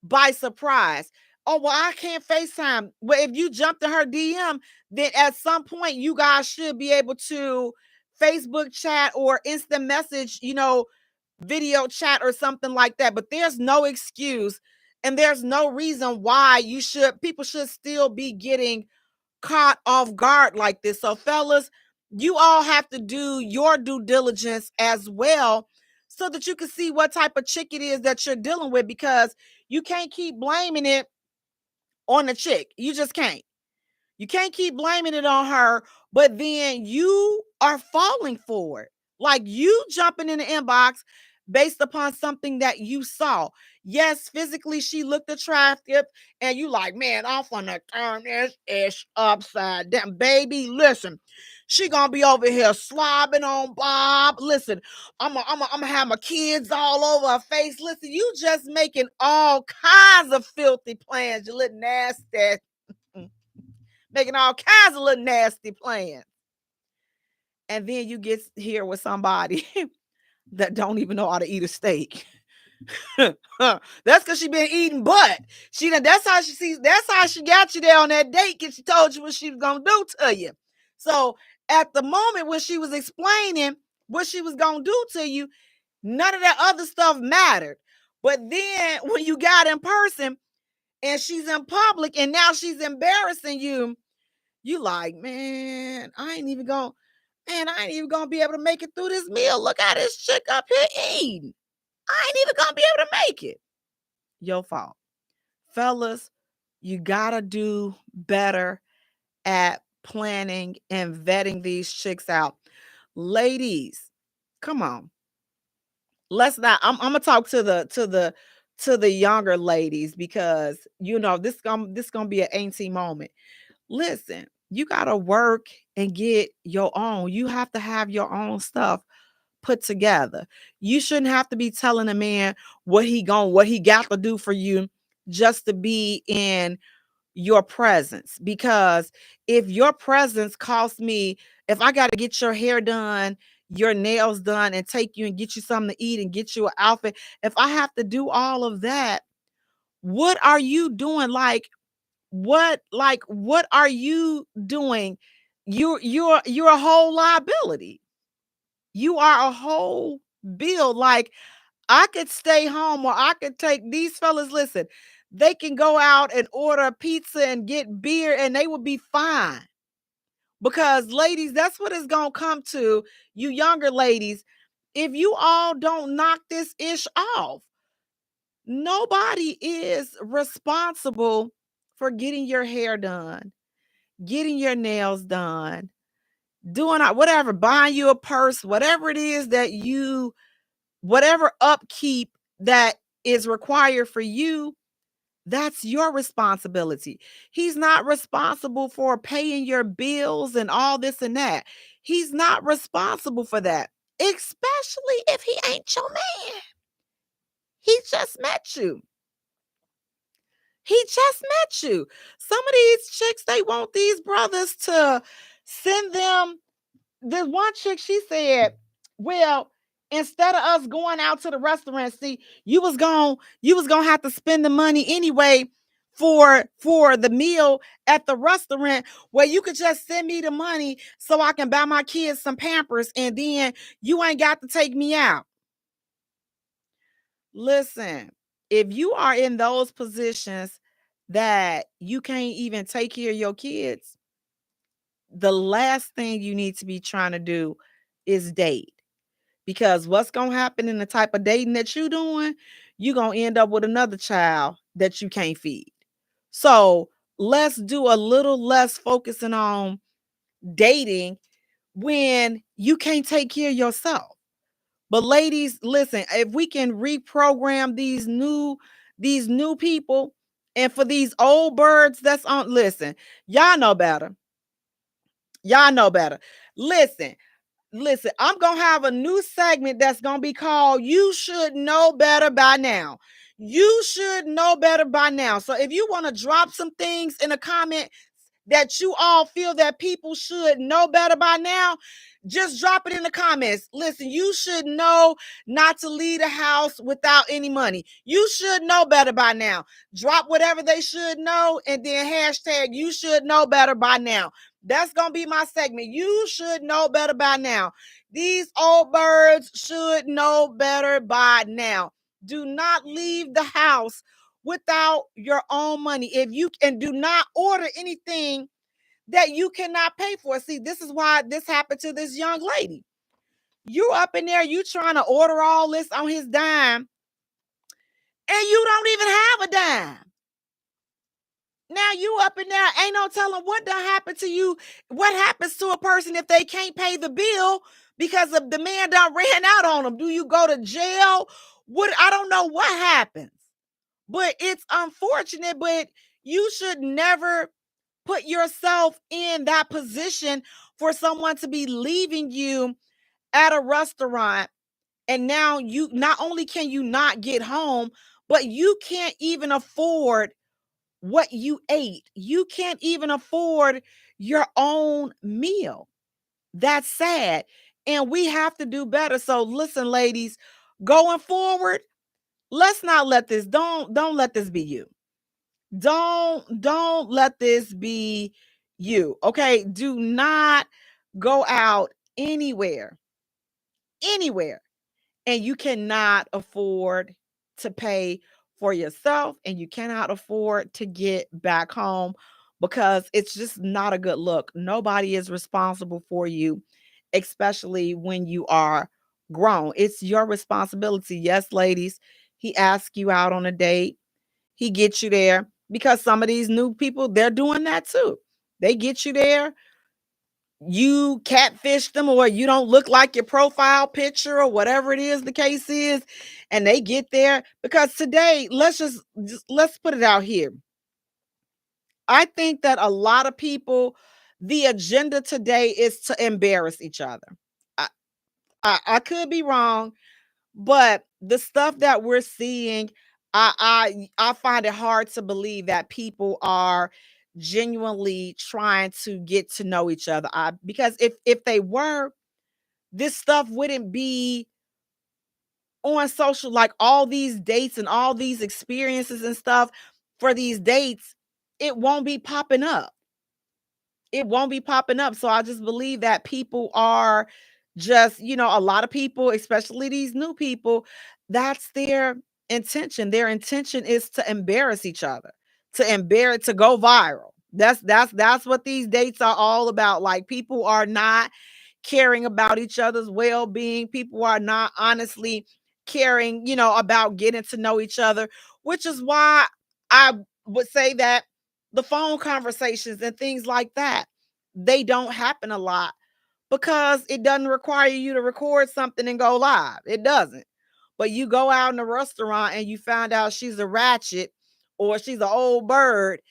by surprise. Oh, well, I can't FaceTime. Well, if you jumped to her DM, then at some point you guys should be able to Facebook chat or instant message, video chat or something like that. But there's no excuse, and there's no reason why people should still be getting caught off guard like this. So fellas, you all have to do your due diligence as well, so that you can see what type of chick it is that you're dealing with, because you can't keep blaming it on the chick. You just can't. You can't keep blaming it on her, but then you are falling for it. Like you jumping in the inbox based upon something that you saw. Yes, physically she looked attractive, and you like, man, I'm gonna turn this ish upside down. Baby, listen, she gonna be over here slobbing on Bob. Listen, I'm gonna have my kids all over her face. Listen, you just making all kinds of filthy plans, you little nasty. Making all kinds of little nasty plans. And then you get here with somebody that don't even know how to eat a steak. That's because she been eating butt. That's how she got you there on that date, because she told you what she was gonna do to you. So at the moment when she was explaining what she was gonna do to you, none of that other stuff mattered. But then when you got in person and she's in public and now she's embarrassing you, you like, man, I ain't even gonna be able to make it through this meal. Look at this chick up here eating. I ain't even gonna be able to make it. Your fault. Fellas, you gotta do better at planning and vetting these chicks out. Ladies, come on. Let's not. I'm gonna talk to the younger ladies, because this gonna be an auntie moment. Listen, you gotta work and get your own. You have to have your own stuff put together. You shouldn't have to be telling a man what he got to do for you just to be in your presence. Because if your presence costs me, if I got to get your hair done, your nails done, and take you and get you something to eat and get you an outfit, if I have to do all of that, what are you doing? What are you doing? You're a whole liability. You are a whole bill. Like, I could stay home, or I could take these fellas. Listen, they can go out and order pizza and get beer and they will be fine. Because ladies, that's what it's gonna come to. You younger ladies, if you all don't knock this ish off, nobody is responsible for getting your hair done, getting your nails done, doing whatever, buying you a purse, whatever it is whatever upkeep that is required for you, that's your responsibility. He's not responsible for paying your bills and all this and that. He's not responsible for that, especially if he ain't your man. He just met you. Some of these chicks, they want these brothers to send them. There's one chick, she said, well, instead of us going out to the restaurant, see, you was gonna have to spend the money anyway for the meal at the restaurant, where you could just send me the money so I can buy my kids some Pampers, and then you ain't got to take me out. Listen, if you are in those positions that you can't even take care of your kids, the last thing you need to be trying to do is date. Because what's going to happen in the type of dating that you're doing, you're going to end up with another child that you can't feed. So let's do a little less focusing on dating when you can't take care of yourself. But ladies, listen, if we can reprogram these new people, and for these old birds that's on, listen, y'all know better. Listen, I'm going to have a new segment that's going to be called You Should Know Better by Now. You should know better by now. So if you want to drop some things in a comment that you all feel that people should know better by now, just drop it in the comments. Listen, you should know not to leave the house without any money. You should know better by now. Drop whatever they should know, and then hashtag you should know better by now. That's going to be my segment. You should know better by now. These old birds should know better by now. Do not leave the house without your own money. If you can, do not order anything that you cannot pay for. See, this is why this happened to this young lady. You up in there, you trying to order all this on his dime, and you don't even have a dime. Now you up in there, ain't no telling what done happened to you. What happens to a person if they can't pay the bill because of the man done ran out on them? Do you go to jail? What, I don't know what happens. But it's unfortunate, but you should never put yourself in that position for someone to be leaving you at a restaurant. And now you, not only can you not get home, but you can't even afford what you ate. You can't even afford your own meal. That's sad. And we have to do better. So listen, ladies, going forward, let's not let this, don't let this be you. Don't let this be you. Okay? Do not go out anywhere and you cannot afford to pay for yourself and you cannot afford to get back home because it's just not a good look. Nobody is responsible for you, especially when you are grown. It's your responsibility. Yes, ladies, he asks you out on a date. He gets you there because some of these new people, they're doing that too. They get you there, you catfish them, or you don't look like your profile picture or whatever it is the case is, and they get there because today, let's put it out here. I think that a lot of people, the agenda today is to embarrass each other. I, I could be wrong, but the stuff that we're seeing, I find it hard to believe that people are genuinely trying to get to know each other. Because if they were, this stuff wouldn't be on social, like all these dates and all these experiences and stuff for these dates, it won't be popping up. It won't be popping up. So I just believe that people are just, a lot of people, especially these new people, that's their intention. Their intention is to embarrass each other, to go viral. That's what these dates are all about. Like, people are not caring about each other's well-being. People are not honestly caring, about getting to know each other, which is why I would say that the phone conversations and things like that, they don't happen a lot because it doesn't require you to record something and go live. It doesn't. But you go out in a restaurant and you find out she's a ratchet or she's an old bird.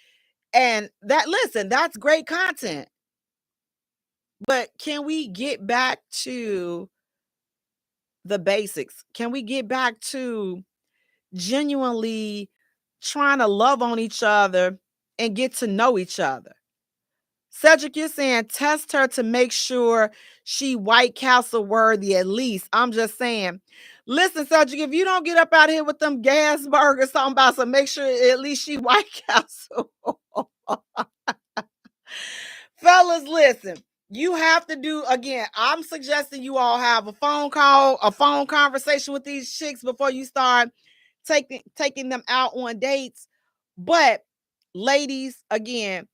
And that's great content. But can we get back to the basics? Can we get back to genuinely trying to love on each other and get to know each other? Cedric, you're saying test her to make sure she White Castle worthy at least. I'm just saying. Listen, Cedric, if you don't get up out here with them gas burgers, talking about some, make sure at least she White Castle. Fellas, listen. You have to do, again, I'm suggesting you all have a phone call, a phone conversation with these chicks before you start taking them out on dates. But ladies, again,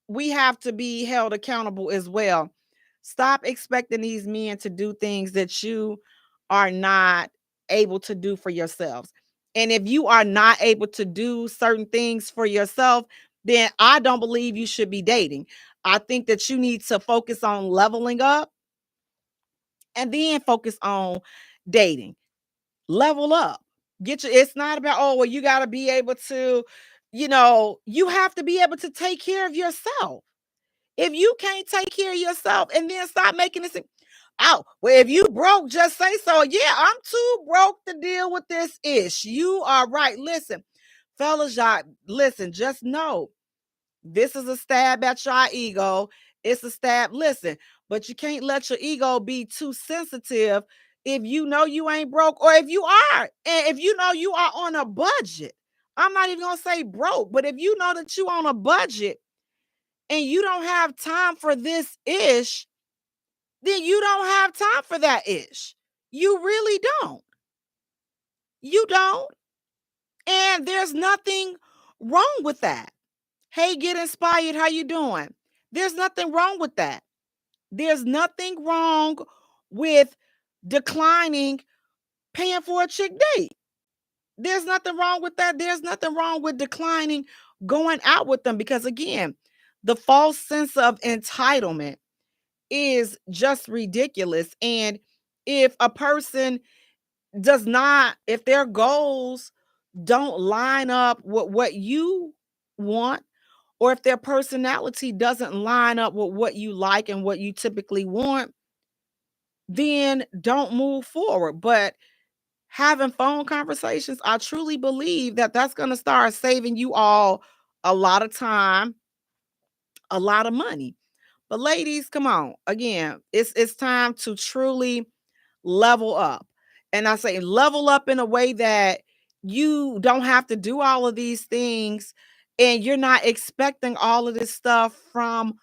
we have to be held accountable as well. Stop expecting these men to do things that you are not able to do for yourselves. And if you are not able to do certain things for yourself, then I don't believe you should be dating. I think that you need to focus on leveling up and then focus on dating. Level up. It's not about, oh, well, you got to be able to, you have to be able to take care of yourself. If you can't take care of yourself, and then stop making this, oh, well, if you broke, just say so. Yeah, I'm too broke to deal with this ish. You are right. Listen, fellas, y'all, listen, just know this is a stab at your ego. It's a stab. Listen, but you can't let your ego be too sensitive if you know you ain't broke, or if you are, and if you know you are on a budget. I'm not even going to say broke, but if you know that you on a budget and you don't have time for this ish, then you don't have time for that ish. You really don't. You don't. And there's nothing wrong with that. Hey, get inspired. How you doing? There's nothing wrong with that. There's nothing wrong with declining paying for a chick date. There's nothing wrong with that. There's nothing wrong with declining going out with them, because again, the false sense of entitlement is just ridiculous. And if a person does not, if their goals don't line up with what you want, or if their personality doesn't line up with what you like and what you typically want, then don't move forward. But having phone conversations, I truly believe that that's going to start saving you all a lot of time, a lot of money. But ladies, come on. Again, it's time to truly level up. And I say level up in a way that you don't have to do all of these things, and you're not expecting all of this stuff from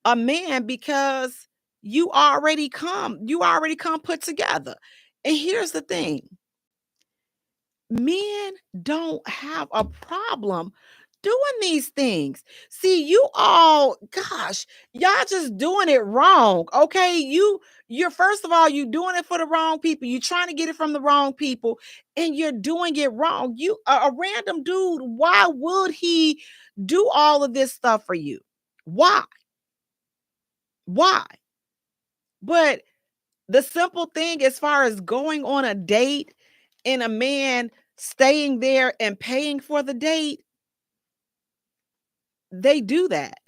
a man, because you already come put together. And here's the thing. Men don't have a problem doing these things. See, you all, gosh, y'all just doing it wrong. Okay. You're first of all, you doing it for the wrong people. You're trying to get it from the wrong people, and you're doing it wrong. You a random dude, why would he do all of this stuff for you? Why? Why? But the simple thing, as far as going on a date and a man staying there and paying for the date, they do that.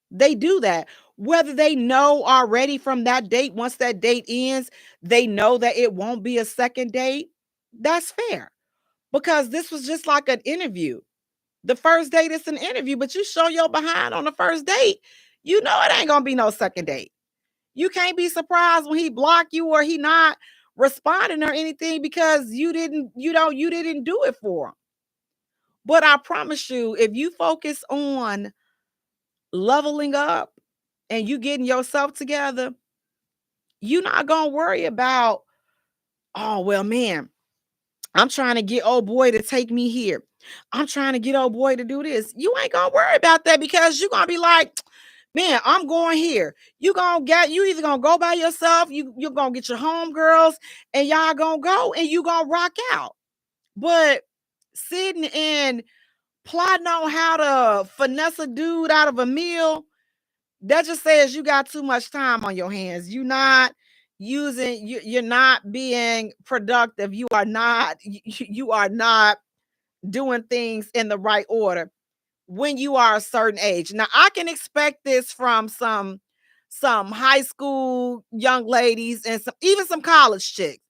They do that. Whether they know already from that date, once that date ends, they know that it won't be a second date. That's fair, because this was just like an interview. The first date is an interview, but you show your behind on the first date, you know it ain't gonna be no second date. You can't be surprised when he block you or he not responding or anything, because you didn't do it for him. But I promise you, if you focus on leveling up and you getting yourself together, you're not gonna worry about, oh well, man, I'm trying to get old boy to take me here. I'm trying to get old boy to do this. You ain't gonna worry about that, because you're gonna be like, man, I'm going here. You either gonna go by yourself, you're gonna get your homegirls, and y'all gonna go and you gonna rock out. But sitting and plotting on how to finesse a dude out of a meal, that just says you got too much time on your hands. You're not being productive. You are not doing things in the right order when you are a certain age. Now, I can expect this from some high school young ladies and even some college chicks.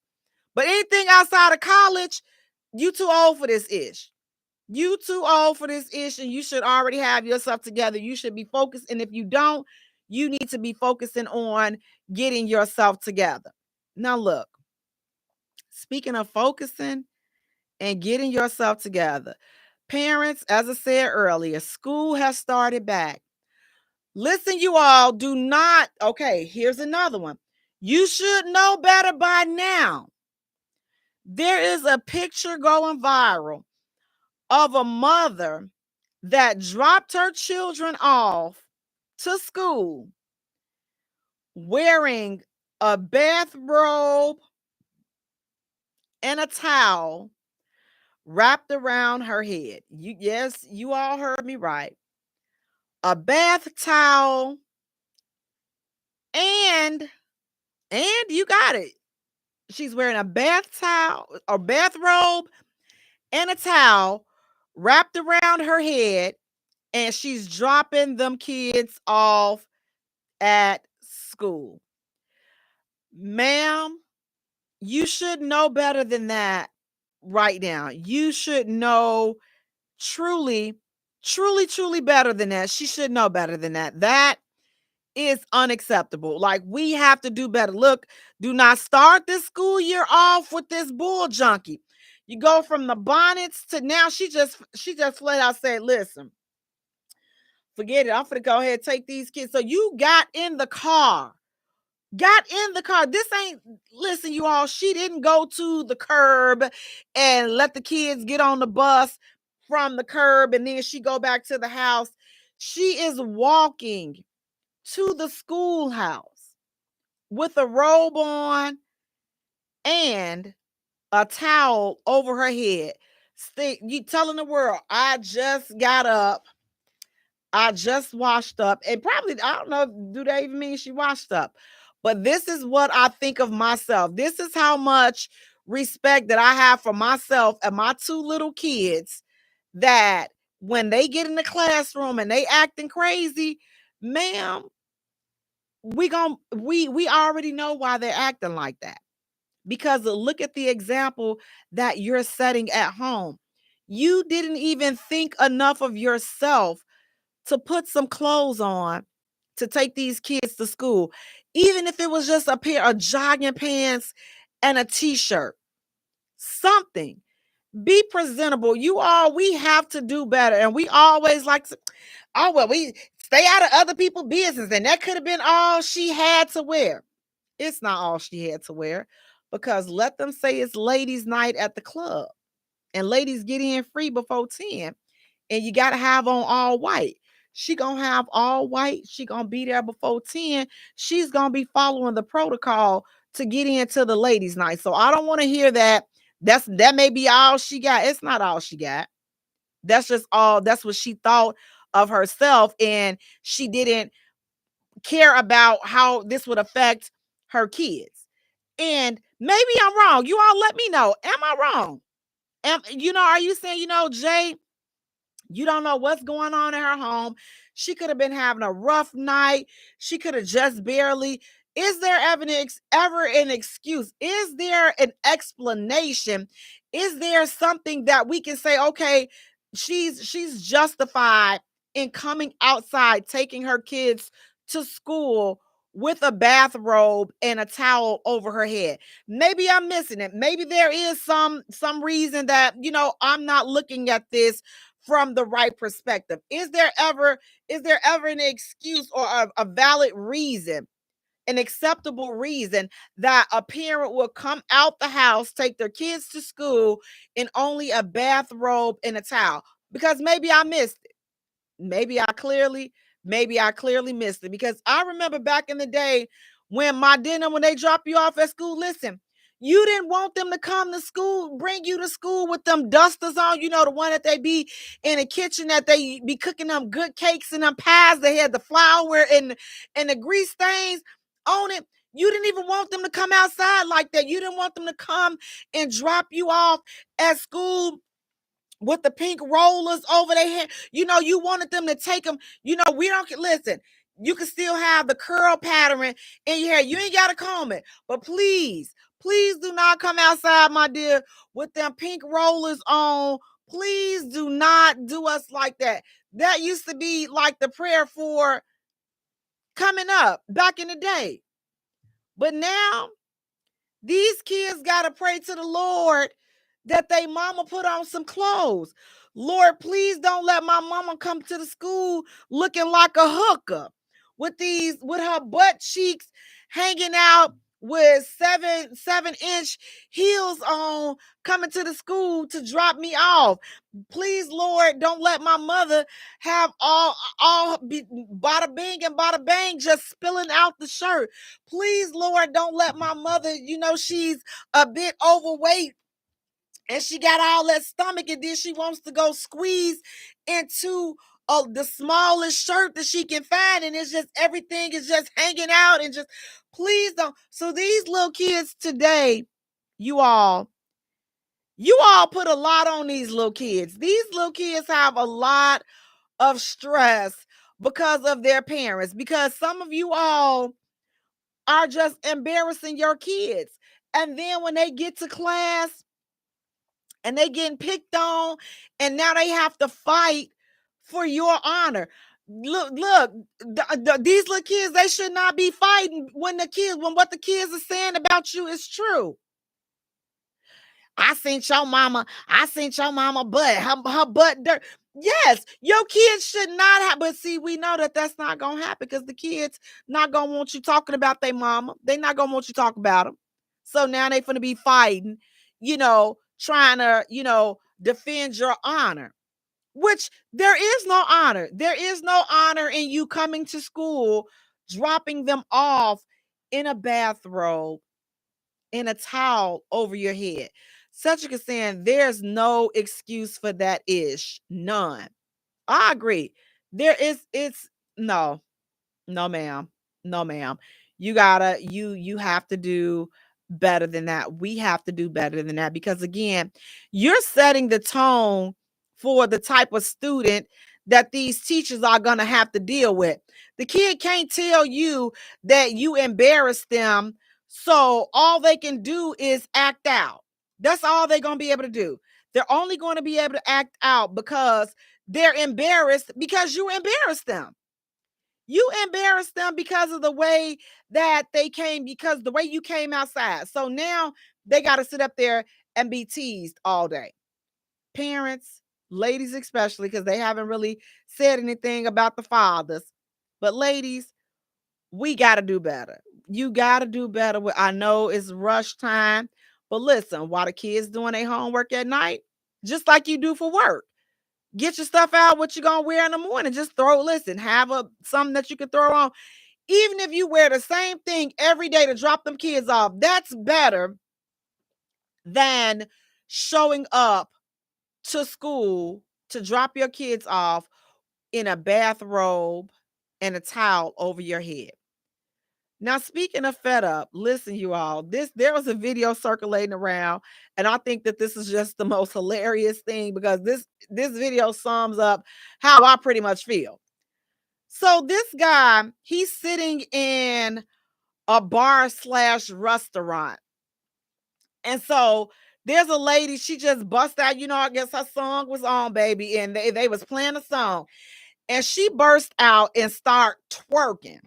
But anything outside of college, you too old for this ish. You too old for this ish, and you should already have yourself together. You should be focused. And if you don't, you need to be focusing on getting yourself together. Now, look, speaking of focusing and getting yourself together, parents, as I said earlier, school has started back. Listen, you all, do not. Okay, here's another one. You should know better by now. There is a picture going viral of a mother that dropped her children off to school wearing a bathrobe and a towel wrapped around her head. Yes, you all heard me right. A bath towel and you got it. She's wearing a bath towel or bathrobe and a towel wrapped around her head, and she's dropping them kids off at school. Ma'am, you should know better than that right now. You should know truly, truly, truly better than that. She should know better than that. That is unacceptable. Like, we have to do better. Look, do not start this school year off with this bull junkie. You go from the bonnets to now she just flat out said, listen, forget it. I'm gonna go ahead and take these kids. So you got in the car. Got in the car. This ain't, listen, you all, she didn't go to the curb and let the kids get on the bus from the curb and then she go back to the house. She is walking to the schoolhouse with a robe on and a towel over her head. You telling the world, I just got up, I just washed up, and probably, I don't know, do they even mean she washed up? But this is what I think of myself. This is how much respect that I have for myself and my two little kids, that when they get in the classroom and they acting crazy, ma'am, we already know why they're acting like that. Because look at the example that you're setting at home. You didn't even think enough of yourself to put some clothes on to take these kids to school. Even if it was just a pair of jogging pants and a t-shirt, something. Be presentable. We have to do better. And we always like to, oh, well, we stay out of other people's business. And that could have been all she had to wear. It's not all she had to wear, because let them say it's ladies' night at the club and ladies get in free before 10, and you got to have on all white. She going to have all white. She going to be there before 10. She's going to be following the protocol to get into the ladies' night. So I don't want to hear that. That may be all she got. It's not all she got. That's what she thought of herself, and she didn't care about how this would affect her kids. And maybe I'm wrong. You all let me know. Am I wrong? Are you saying, Jay, you don't know what's going on in her home? She could have been having a rough night. She could have just barely. Is there ever an excuse? Is there an explanation? Is there something that we can say, okay, she's justified in coming outside, taking her kids to school with a bathrobe and a towel over her head? Maybe I'm missing it. Maybe there is some reason that, I'm not looking at this from the right perspective. Is there ever an excuse or a valid reason, an acceptable reason, that a parent will come out the house, take their kids to school in only a bathrobe and a towel? Because maybe I missed it. Maybe I clearly missed it, because I remember back in the day when they drop you off at school, listen, you didn't want them to come to school, bring you to school with them dusters on, the one that they be in the kitchen, that they be cooking them good cakes and them pies. They had the flour and the grease stains on it. You didn't even want them to come outside like that. You didn't want them to come and drop you off at school with the pink rollers over their head. You wanted them to take them. We don't listen. You can still have the curl pattern in your hair. You ain't got to comb it. But please do not come outside, my dear, with them pink rollers on. Please do not do us like that. That used to be like the prayer for coming up back in the day. But now these kids got to pray to the Lord that they mama put on some clothes. Lord, please don't let my mama come to the school looking like a hooker with her butt cheeks hanging out, with 7-inch heels on, coming to the school to drop me off. Please, Lord, don't let my mother have all bada bing and bada bang just spilling out the shirt. Please, Lord, don't let my mother, she's a bit overweight and she got all that stomach, and then she wants to go squeeze into the smallest shirt that she can find, and it's just everything is just hanging out, and just please don't. So these little kids today, you all put a lot on these little kids. These little kids have a lot of stress because of their parents, because some of you all are just embarrassing your kids. And then when they get to class and they getting picked on, and now they have to fight for your honor. Look, these little kids, they should not be fighting when what the kids are saying about you is true. I seen your mama butt, her butt dirt. Yes, your kids should not have, but see, we know that that's not going to happen, because the kids not going to want you talking about their mama. They not going to want you talking about them. So now they finna be fighting, trying to, defend your honor, which there is no honor. There is no honor in you coming to school, dropping them off in a bathrobe, in a towel over your head. Cedric is saying there's no excuse for that ish. None. I agree. It's no, no, ma'am. No, ma'am. You have to do better than that. We have to do better than that because again, you're setting the tone for the type of student that these teachers are going to have to deal with. The kid can't tell you that you embarrassed them, so all they can do is act out. That's all they're going to be able to do. They're only going to be able to act out because they're embarrassed because you embarrassed them. You embarrassed them because of the way that they came, because the way you came outside. So now they got to sit up there and be teased all day. Parents, ladies especially, because they haven't really said anything about the fathers. But ladies, we got to do better. You got to do better. I know it's rush time, but listen, while the kids doing their homework at night, just like you do for work, get your stuff out, what you gonna wear in the morning. Just have something that you can throw on. Even if you wear the same thing every day to drop them kids off, that's better than showing up to school to drop your kids off in a bathrobe and a towel over your head. Now, speaking of fed up, listen, you all, there was a video circulating around, and I think that this is just the most hilarious thing because this video sums up how I pretty much feel. So this guy, he's sitting in a bar/restaurant. And so there's a lady, she just bust out, I guess her song was on, baby, and they was playing a song. And she burst out and start twerking.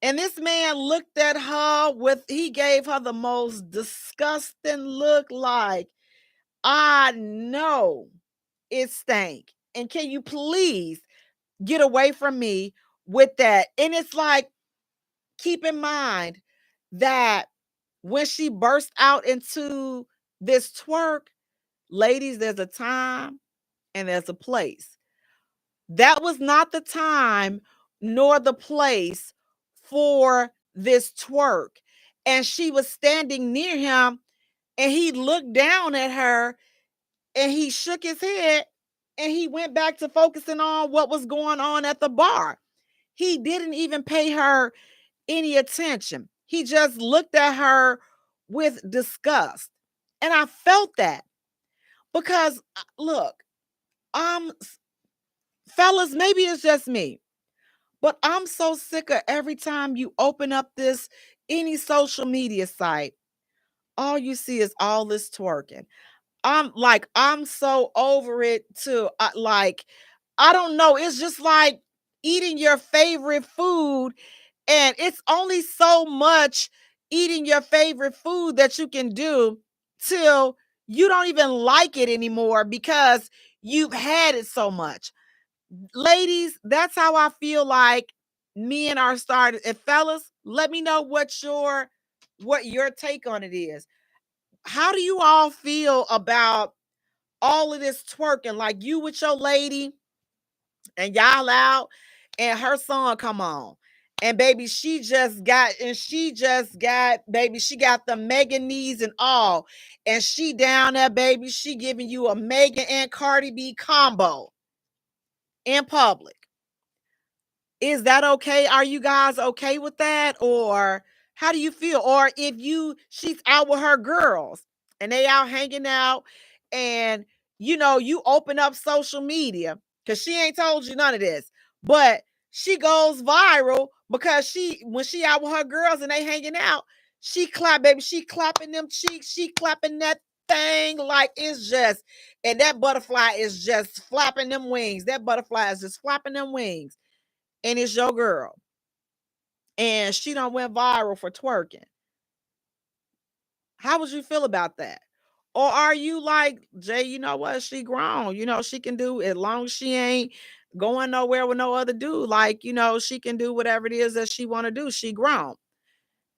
And this man looked at her he gave her the most disgusting look like, I know it stank. And can you please get away from me with that? And it's like, keep in mind that when she burst out into this twerk, ladies, there's a time and there's a place. That was not the time nor the place for this twerk. And she was standing near him and he looked down at her and he shook his head and he went back to focusing on what was going on at the bar. He didn't even pay her any attention. He just looked at her with disgust. And I felt that because look, fellas, maybe it's just me, but I'm so sick of every time you open up any social media site, all you see is all this twerking. I'm so over it too. I don't know. It's just like eating your favorite food, and it's only so much eating your favorite food that you can do till you don't even like it anymore because you've had it so much. Ladies, that's how I feel like men are starting. And fellas, let me know what your take on it is. How do you all feel about all of this twerking? Like you with your lady and y'all out and her song come on. And baby, she got the Megan knees and all. And she down there, baby, she giving you a Megan and Cardi B combo in public. Is that okay? Are you guys okay with that? Or how do you feel? Or if she's out with her girls and they out hanging out and you open up social media because she ain't told you none of this, but she goes viral because when she out with her girls and they hanging out, she clapping them cheeks, she clapping that thing like it's just, and that butterfly is just flapping them wings. That butterfly is just flapping them wings. And it's your girl. And she done went viral for twerking. How would you feel about that? Or are you like, Jay, you know what? She grown. She can do, as long as she ain't going nowhere with no other dude. Like, she can do whatever it is that she want to do. She grown.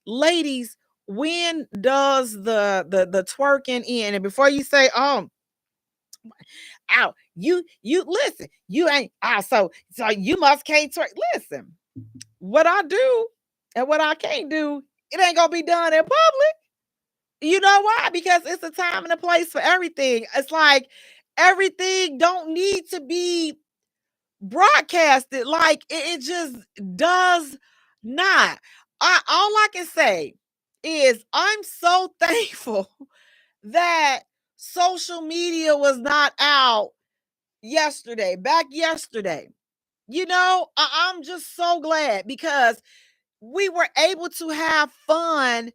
Ladies, when does the twerking end? And before you say, ow, you listen, you ain't, so you must can't twerk. Listen, what I do and what I can't do, it ain't gonna be done in public. You know why? Because it's a time and a place for everything. It's like everything don't need to be broadcasted. Like it just does not. All I can say is I'm so thankful that social media was not out back yesterday. I'm just so glad because we were able to have fun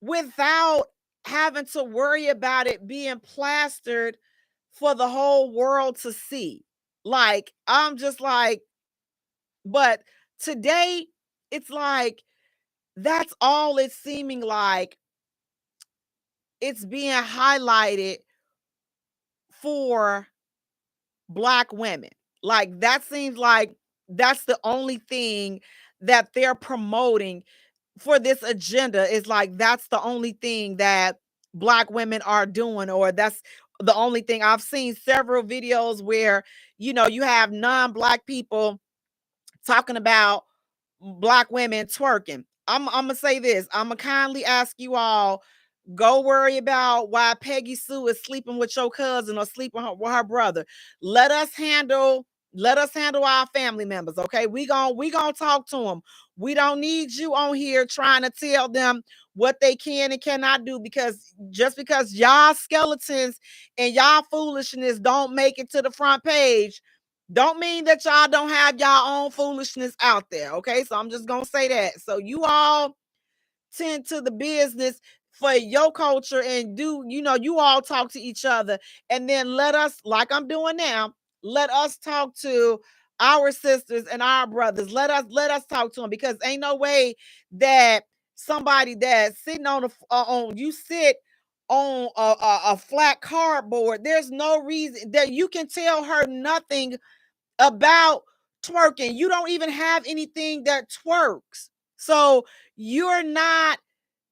without having to worry about it being plastered for the whole world to see. Like, I'm just like, but today it's like that's all it's seeming like it's being highlighted for Black women. Like, that seems like that's the only thing that they're promoting for this agenda, is like that's the only thing that Black women are doing, or that's the only thing. I've seen several videos where you have non-Black people talking about Black women twerking. I'm gonna say this. I'm gonna kindly ask you all, go worry about why Peggy Sue is sleeping with your cousin or sleeping with her brother. Let us handle our family members, okay? We gonna talk to them. We don't need you on here trying to tell them what they can and cannot do, because just because y'all skeletons and y'all foolishness don't make it to the front page, don't mean that y'all don't have y'all own foolishness out there, okay? So I'm just gonna say that. So you all tend to the business for your culture and you all talk to each other, and then let us, like I'm doing now, let us talk to our sisters and our brothers. Let us talk to them, because ain't no way that somebody that's sitting on you sit on a flat cardboard, there's no reason that you can tell her nothing about twerking. You don't even have anything that twerks. So you're not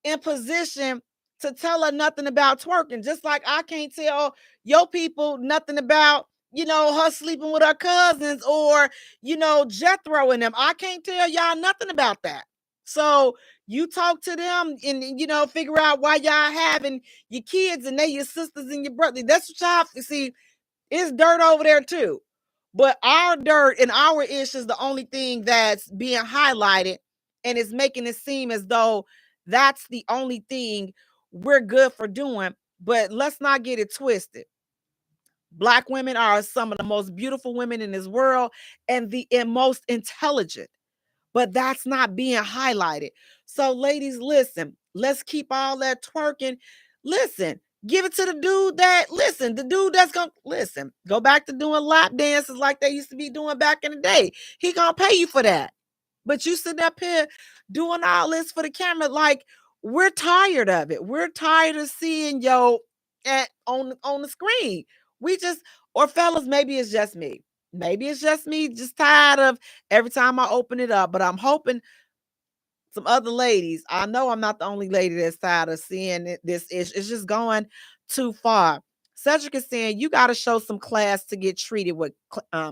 in position to tell her nothing about twerking. Just like I can't tell your people nothing about, her sleeping with her cousins, or, Jethro and them. I can't tell y'all nothing about that. So you talk to them and, figure out why y'all having your kids and they your sisters and your brothers. That's what y'all see. It's dirt over there too. But our dirt and our ish is the only thing that's being highlighted, and it's making it seem as though that's the only thing we're good for doing. But let's not get it twisted. Black women are some of the most beautiful women in this world, and the most intelligent, but that's not being highlighted. So, ladies, listen, let's keep all that twerking. Listen, give it to the dude that's gonna listen, go back to doing lap dances like they used to be doing back in the day. He gonna pay you for that. But you sitting up here doing all this for the camera, like, we're tired of it. We're tired of seeing on the screen. We just, or fellas, maybe it's just me. Maybe it's just me, just tired of every time I open it up. But I'm hoping some other ladies, I know I'm not the only lady that's tired of seeing this issue. It's just going too far. Cedric is saying you got to show some class to get treated with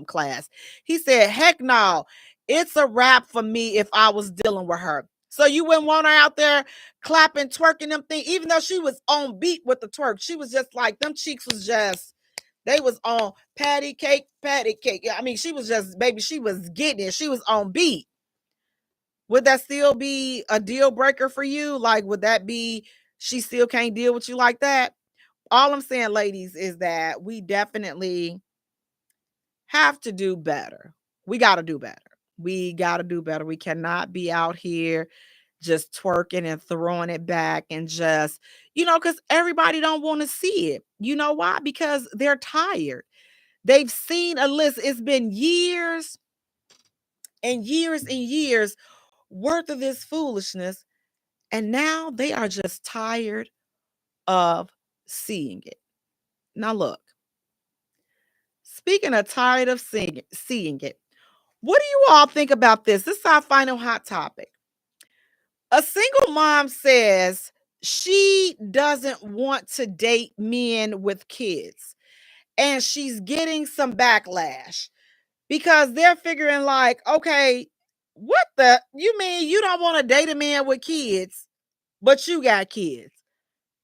class. He said, heck no, it's a wrap for me if I was dealing with her. So you wouldn't want her out there clapping, twerking them things, even though she was on beat with the twerk. She was just like, them cheeks was just, they was on patty cake. I mean, she was just, baby, she was getting it. She was on beat. Would that still be a deal breaker for you? Like, would that be, she still can't deal with you like that? All I'm saying, ladies, is that we definitely have to do better. We got to do better. We got to do better. We cannot be out here just twerking and throwing it back and just, because everybody don't want to see it. You know why? Because they're tired. They've seen a list. It's been years and years and years worth of this foolishness. And now they are just tired of seeing it. Now, look, speaking of tired of seeing it, what do you all think about this? This is our final hot topic. A single mom says she doesn't want to date men with kids, and she's getting some backlash because they're figuring like, okay, what the, you mean you don't want to date a man with kids, but you got kids?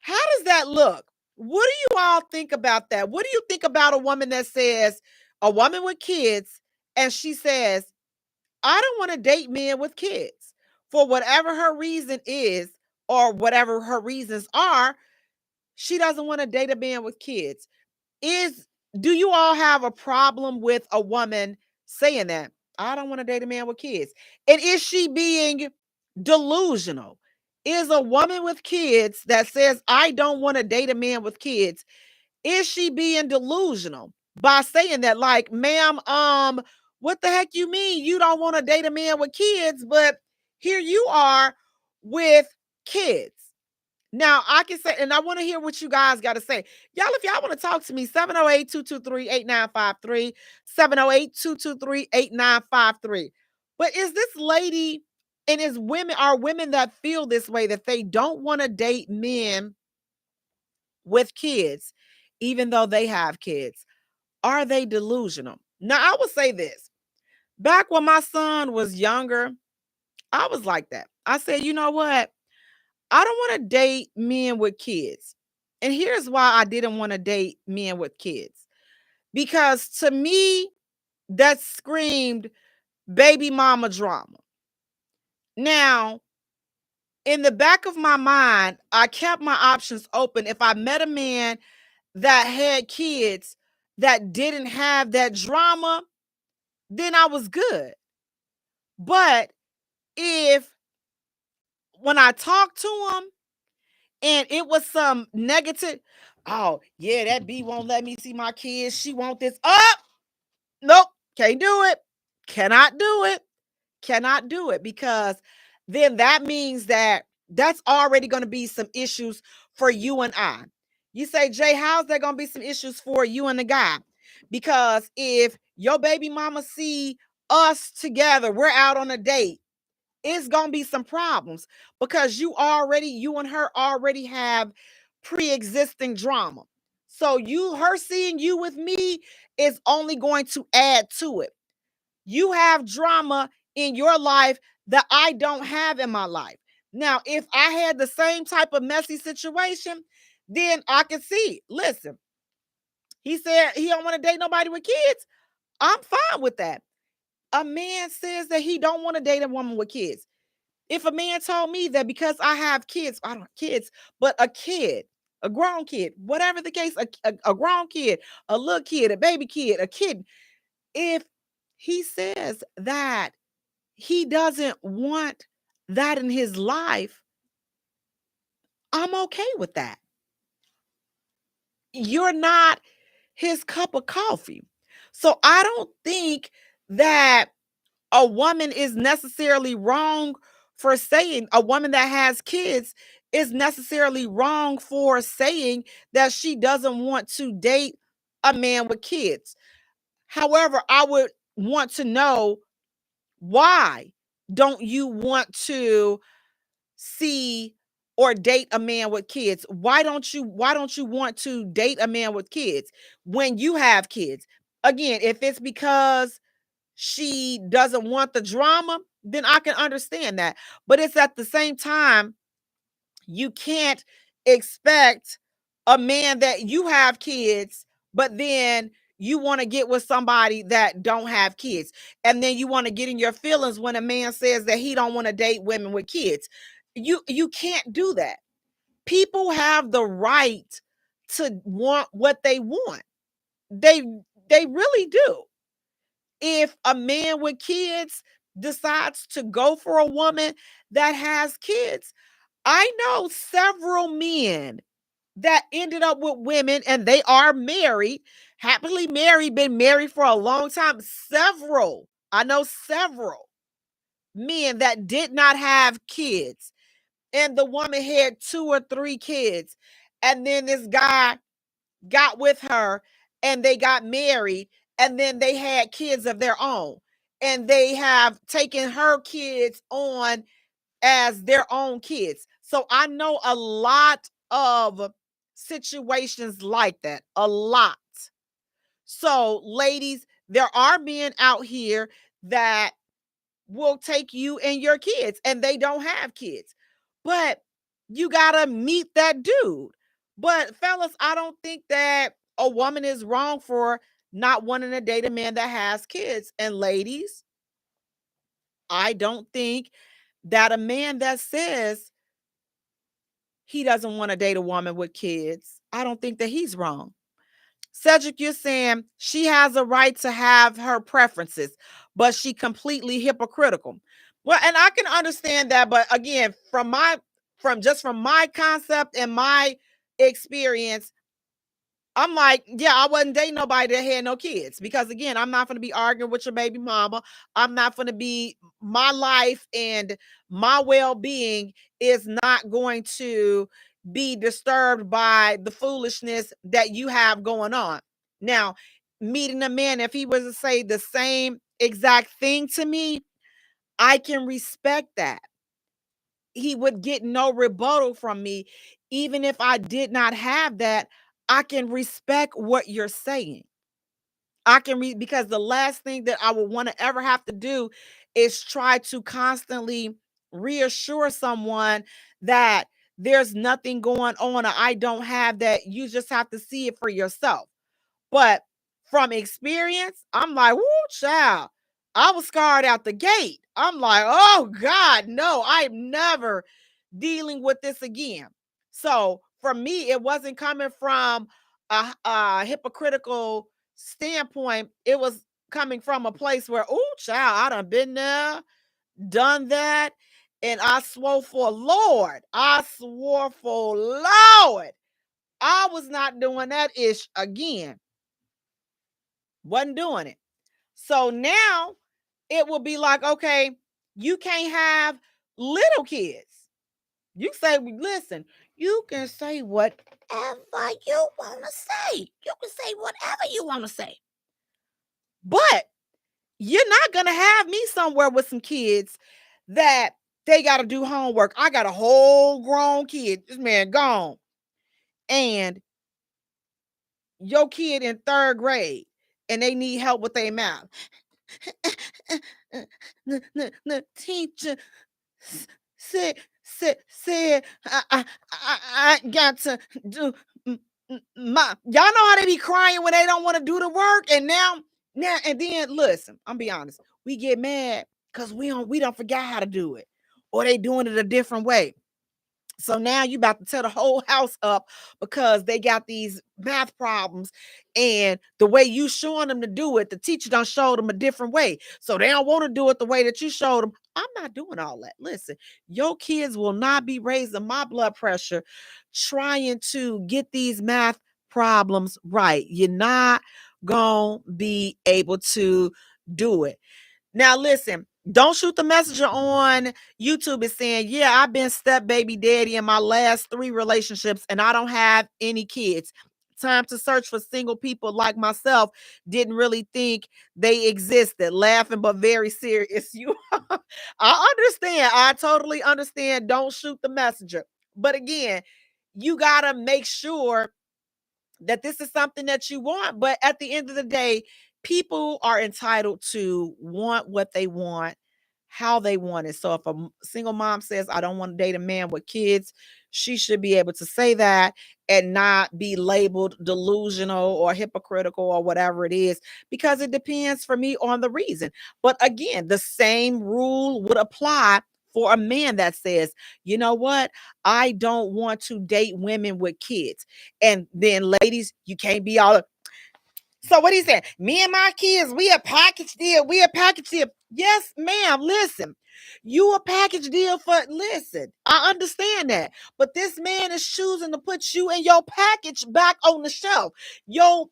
How does that look? What do you all think about that? What do you think about a woman that says, a woman with kids, and she says, I don't want to date men with kids for whatever her reason is, or whatever her reasons are. She doesn't want to date a man with kids. Do you all have a problem with a woman saying that? I don't want to date a man with kids. And is she being delusional? Is a woman with kids that says, I don't want to date a man with kids, is she being delusional by saying that? Like, ma'am, what the heck you mean you don't want to date a man with kids, but here you are with kids? Now, I can say, and I want to hear what you guys got to say. Y'all, if y'all want to talk to me, 708-223-8953, 708-223-8953. But is this lady, and are women that feel this way, that they don't want to date men with kids, even though they have kids, are they delusional? Now, I would say this. Back when my son was younger, I was like that. I said, you know what? I don't want to date men with kids. And here's why I didn't want to date men with kids. Because to me, that screamed baby mama drama. Now, in the back of my mind, I kept my options open. If I met a man that had kids that didn't have that drama, then I was good. But if when I talked to him and it was some negative, oh yeah, that B won't let me see my kids, she want this up. Nope, can't do it. Cannot do it. Cannot do it, because then that means that that's already going to be some issues for you and I. You say, Jay, how's there going to be some issues for you and the guy? Because if your baby mama see us together, we're out on a date, it's going to be some problems, because you and her already have pre-existing drama. So her seeing you with me is only going to add to it. You have drama in your life that I don't have in my life. Now, if I had the same type of messy situation, then I can see, listen, he said he don't want to date nobody with kids. I'm fine with that. A man says that he don't want to date a woman with kids. If a man told me that because I have kids, I don't have kids, but a kid, a grown kid, whatever the case, a grown kid, a little kid, a baby kid, a kid, if he says that he doesn't want that in his life, I'm okay with that. You're not his cup of coffee. So I don't think that a woman is necessarily wrong for saying, a woman that has kids is necessarily wrong for saying that she doesn't want to date a man with kids. However, I would want to know, why don't you want to see or date a man with kids? Why don't you want to date a man with kids when you have kids? Again, if it's because she doesn't want the drama, then I can understand that. But it's at the same time, you can't expect a man that you have kids, but then you want to get with somebody that don't have kids. And then you want to get in your feelings when a man says that he don't want to date women with kids. You can't do that. People have the right to want what they want. They really do. If a man with kids decides to go for a woman that has kids, I know several men that ended up with women and they are married, happily married, been married for a long time. I know several men that did not have kids, and the woman had 2 or 3 kids. And then this guy got with her and they got married, and then they had kids of their own. And they have taken her kids on as their own kids. So I know a lot of situations like that, a lot. So ladies, there are men out here that will take you and your kids, and they don't have kids. But you gotta meet that dude. But fellas, I don't think that a woman is wrong for not wanting to date a man that has kids. And ladies, I don't think that a man that says he doesn't want to date a woman with kids, I don't think that he's wrong. Cedric, you're saying she has a right to have her preferences, but she completely hypocritical. Well, and I can understand that, but again, from my concept and my experience, I'm like, yeah, I wasn't dating nobody that had no kids because again, I'm not going to be arguing with your baby mama. I'm not going to be my life and my well-being is not going to be disturbed by the foolishness that you have going on. Now, meeting a man, if he was to say the same exact thing to me, I can respect that. He would get no rebuttal from me. Even if I did not have that, I can respect what you're saying. I can read because the last thing that I would want to ever have to do is try to constantly reassure someone that there's nothing going on or I don't have that. You just have to see it for yourself. But from experience, I'm like, whoo, child, I was scarred out the gate. I'm like, oh God, no, I'm never dealing with this again. So for me, it wasn't coming from a hypocritical standpoint. It was coming from a place where, oh, child, I done been there, done that. And I swore for Lord, I was not doing that ish again. Wasn't doing it. So now it will be like, okay, you can't have little kids. You say, listen, you can say whatever you want to say. You can say whatever you want to say. But you're not going to have me somewhere with some kids that they got to do homework. I got a whole grown kid. This man gone. And your kid in 3rd grade and they need help with their mouth. The teacher said I got to do my. Y'all know how they be crying when they don't want to do the work, and now and then listen. I'm be honest. We get mad because we don't forget how to do it, or they doing it a different way. So now you about to tear the whole house up because they got these math problems and the way you showing them to do it, the teacher done showed them a different way. So they don't want to do it the way that you showed them. I'm not doing all that. Listen, your kids will not be raising my blood pressure trying to get these math problems right. You're not going to be able to do it. Now, listen, don't shoot the messenger on YouTube is saying, yeah, I've been step baby daddy in my last 3 relationships and I don't have any kids. Time to search for single people like myself. Didn't really think they existed. Laughing, but very serious. You, I understand. I totally understand. Don't shoot the messenger. But again, you got to make sure that this is something that you want. But at the end of the day, people are entitled to want what they want, how they want it. So if a single mom says, I don't want to date a man with kids, she should be able to say that and not be labeled delusional or hypocritical or whatever it is, because it depends for me on the reason. But again, the same rule would apply for a man that says, you know what, I don't want to date women with kids. And then ladies, you can't be all. So what he said, me and my kids, we a package deal. We a package deal. Yes, ma'am. Listen, you a package deal for, listen, I understand that. But this man is choosing to put you and your package back on the shelf.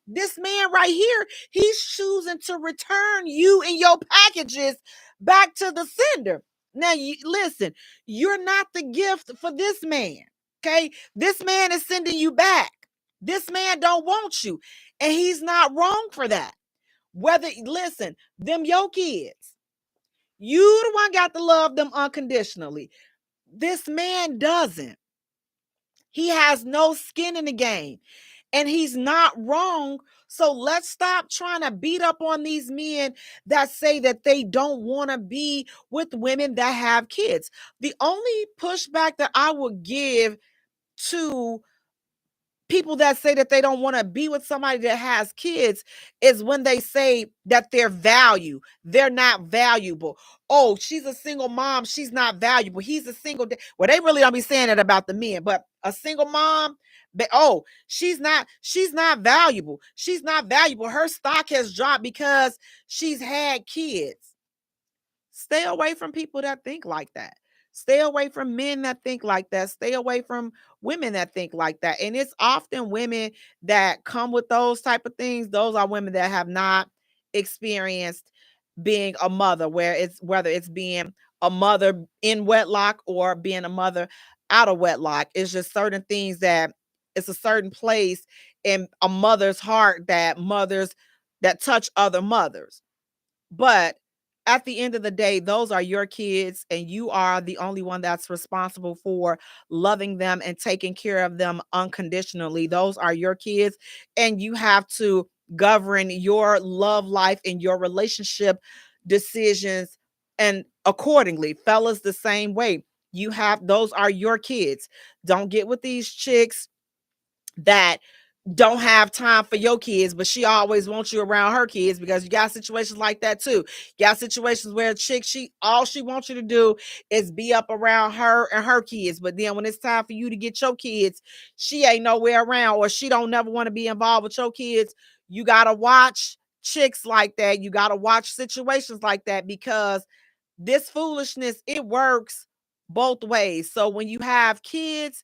This man right here, he's choosing to return you and your packages back to the sender. Now, listen, you're not the gift for this man. Okay. This man is sending you back. This man don't want you. And he's not wrong for that. Listen, them your kids. You the one got to love them unconditionally. This man doesn't. He has no skin in the game. And he's not wrong. So let's stop trying to beat up on these men that say that they don't want to be with women that have kids. The only pushback that I would give to people that say that they don't want to be with somebody that has kids is when they say that they're not valuable. Oh, she's a single mom, she's not valuable. He's a single well, they really don't be saying it about the men, but a single mom, but oh, she's not valuable. She's not valuable. Her stock has dropped because she's had kids. Stay away from people that think like that. Stay away from men that think like that. Stay away from women that think like that. And it's often women that come with those type of things. Those are women that have not experienced being a mother, whether it's being a mother in wedlock or being a mother out of wedlock. It's just certain things that it's a certain place in a mother's heart that touch other mothers. But at the end of the day, those are your kids, and you are the only one that's responsible for loving them and taking care of them unconditionally. Those are your kids, and you have to govern your love life and your relationship decisions and accordingly. Fellas, the same way. Those are your kids. Don't get with these chicks that don't have time for your kids, but she always wants you around her kids, because you got situations like that too. You got situations where a chick, all she wants you to do is be up around her and her kids. But then when it's time for you to get your kids, she ain't nowhere around, or she don't never want to be involved with your kids. You got to watch chicks like that. You got to watch situations like that, because this foolishness, it works both ways. So when you have kids,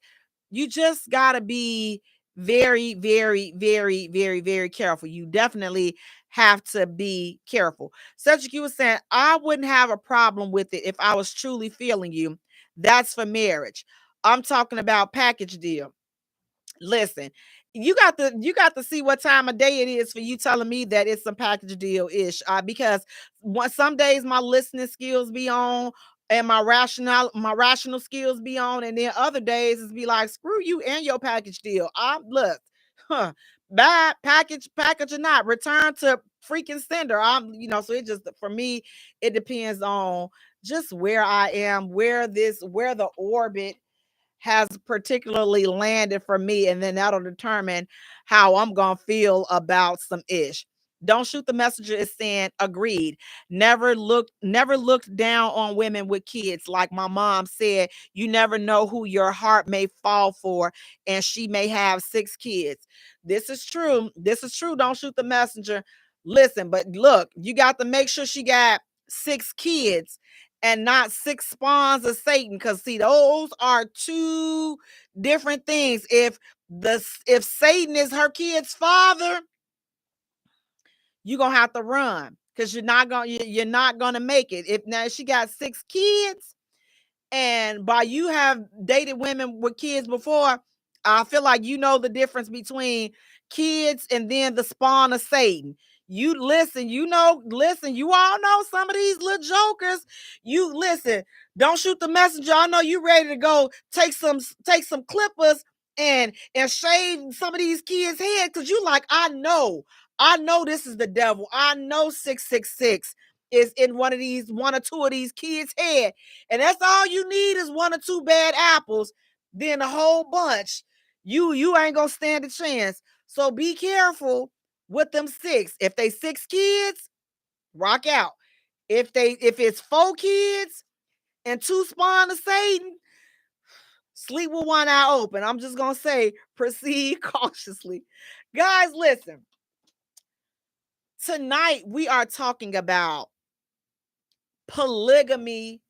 you just got to be very, very, very, very, very careful. You definitely have to be careful. Cedric, you were saying, I wouldn't have a problem with it if I was truly feeling you. That's for marriage. I'm talking about package deal. Listen, you got to see what time of day it is for you telling me that it's some package deal ish. Because some days my listening skills be on and my rational skills be on, and then other days it's be like, screw you and your package deal. I look, huh, bad package or not, return to freaking sender. So it just, for me, it depends on just where I am, where the orbit has particularly landed for me, and then that'll determine how I'm gonna feel about some ish. Don't shoot the messenger is saying agreed. Never looked down on women with kids. Like my mom said, you never know who your heart may fall for, and she may have 6 kids. This is true. This is true. Don't shoot the messenger. Listen, but look, you got to make sure she got 6 kids and not 6 spawns of Satan. Because see, those are two different things. If Satan is her kid's father, you're gonna have to run, because you're not gonna make it. If now she got 6 kids, and by you have dated women with kids before, I feel like you know the difference between kids and then the spawn of Satan. You all know some of these little jokers. You listen, don't shoot the messenger. I know you ready to go take some clippers and shave some of these kids' head, because you like, I know this is the devil. I know 666 is in one or two of these kids' head. And that's all you need is one or two bad apples. Then a whole bunch. You ain't gonna stand a chance. So be careful with them 6. If they 6 kids, rock out. If it's 4 kids and 2 spawn of Satan, sleep with one eye open. I'm just gonna say, proceed cautiously. Guys, listen. Tonight we are talking about polygamy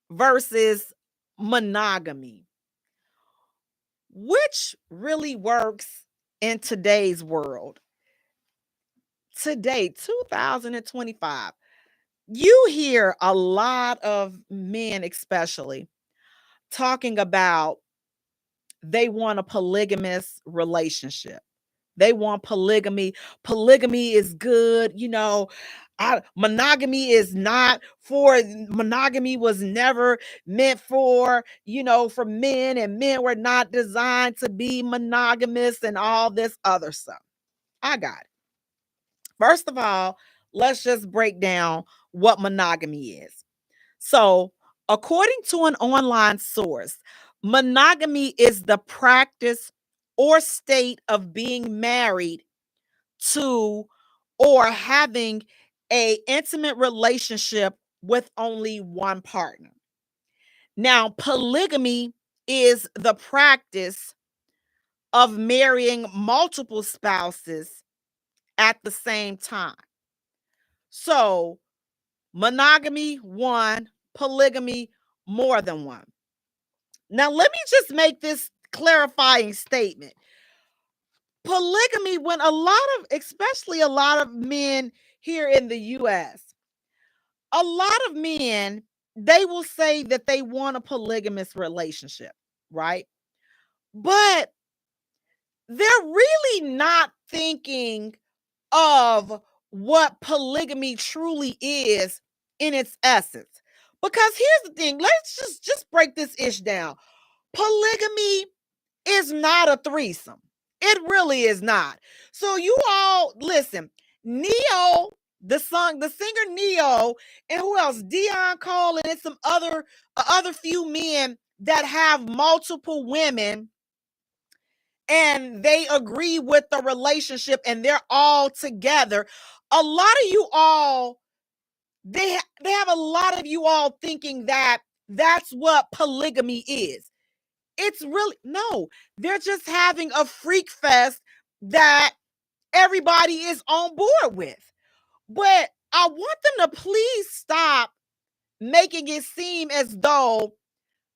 versus monogamy. Which really works in today's world? Today, 2025, you hear a lot of men, especially, talking about they want a polygamous relationship. They want polygamy. Polygamy is good. Monogamy is not for, monogamy was never meant for men, and men were not designed to be monogamous and all this other stuff. I got it. First of all, let's just break down what monogamy is. So, according to an online source, monogamy is the practice or state of being married to or having a intimate relationship with only one partner. Now, polygamy is the practice of marrying multiple spouses at the same time. So, monogamy, one, polygamy, more than one. Now, let me just make this clarifying statement. Polygamy, when especially a lot of men here in the US, a lot of men, they will say that they want a polygamous relationship, right? But they're really not thinking of what polygamy truly is in its essence. Because here's the thing, let's just break this ish down. Polygamy is not a threesome. It really is not. So you all listen, Neo, the singer Neo, and who else? Dion Cole, and it's some other few men that have multiple women, and they agree with the relationship, and they're all together. A lot of you all, they have a lot of you all thinking that that's what polygamy is. It's really no, they're just having a freak fest that everybody is on board with. But I want them to please stop making it seem as though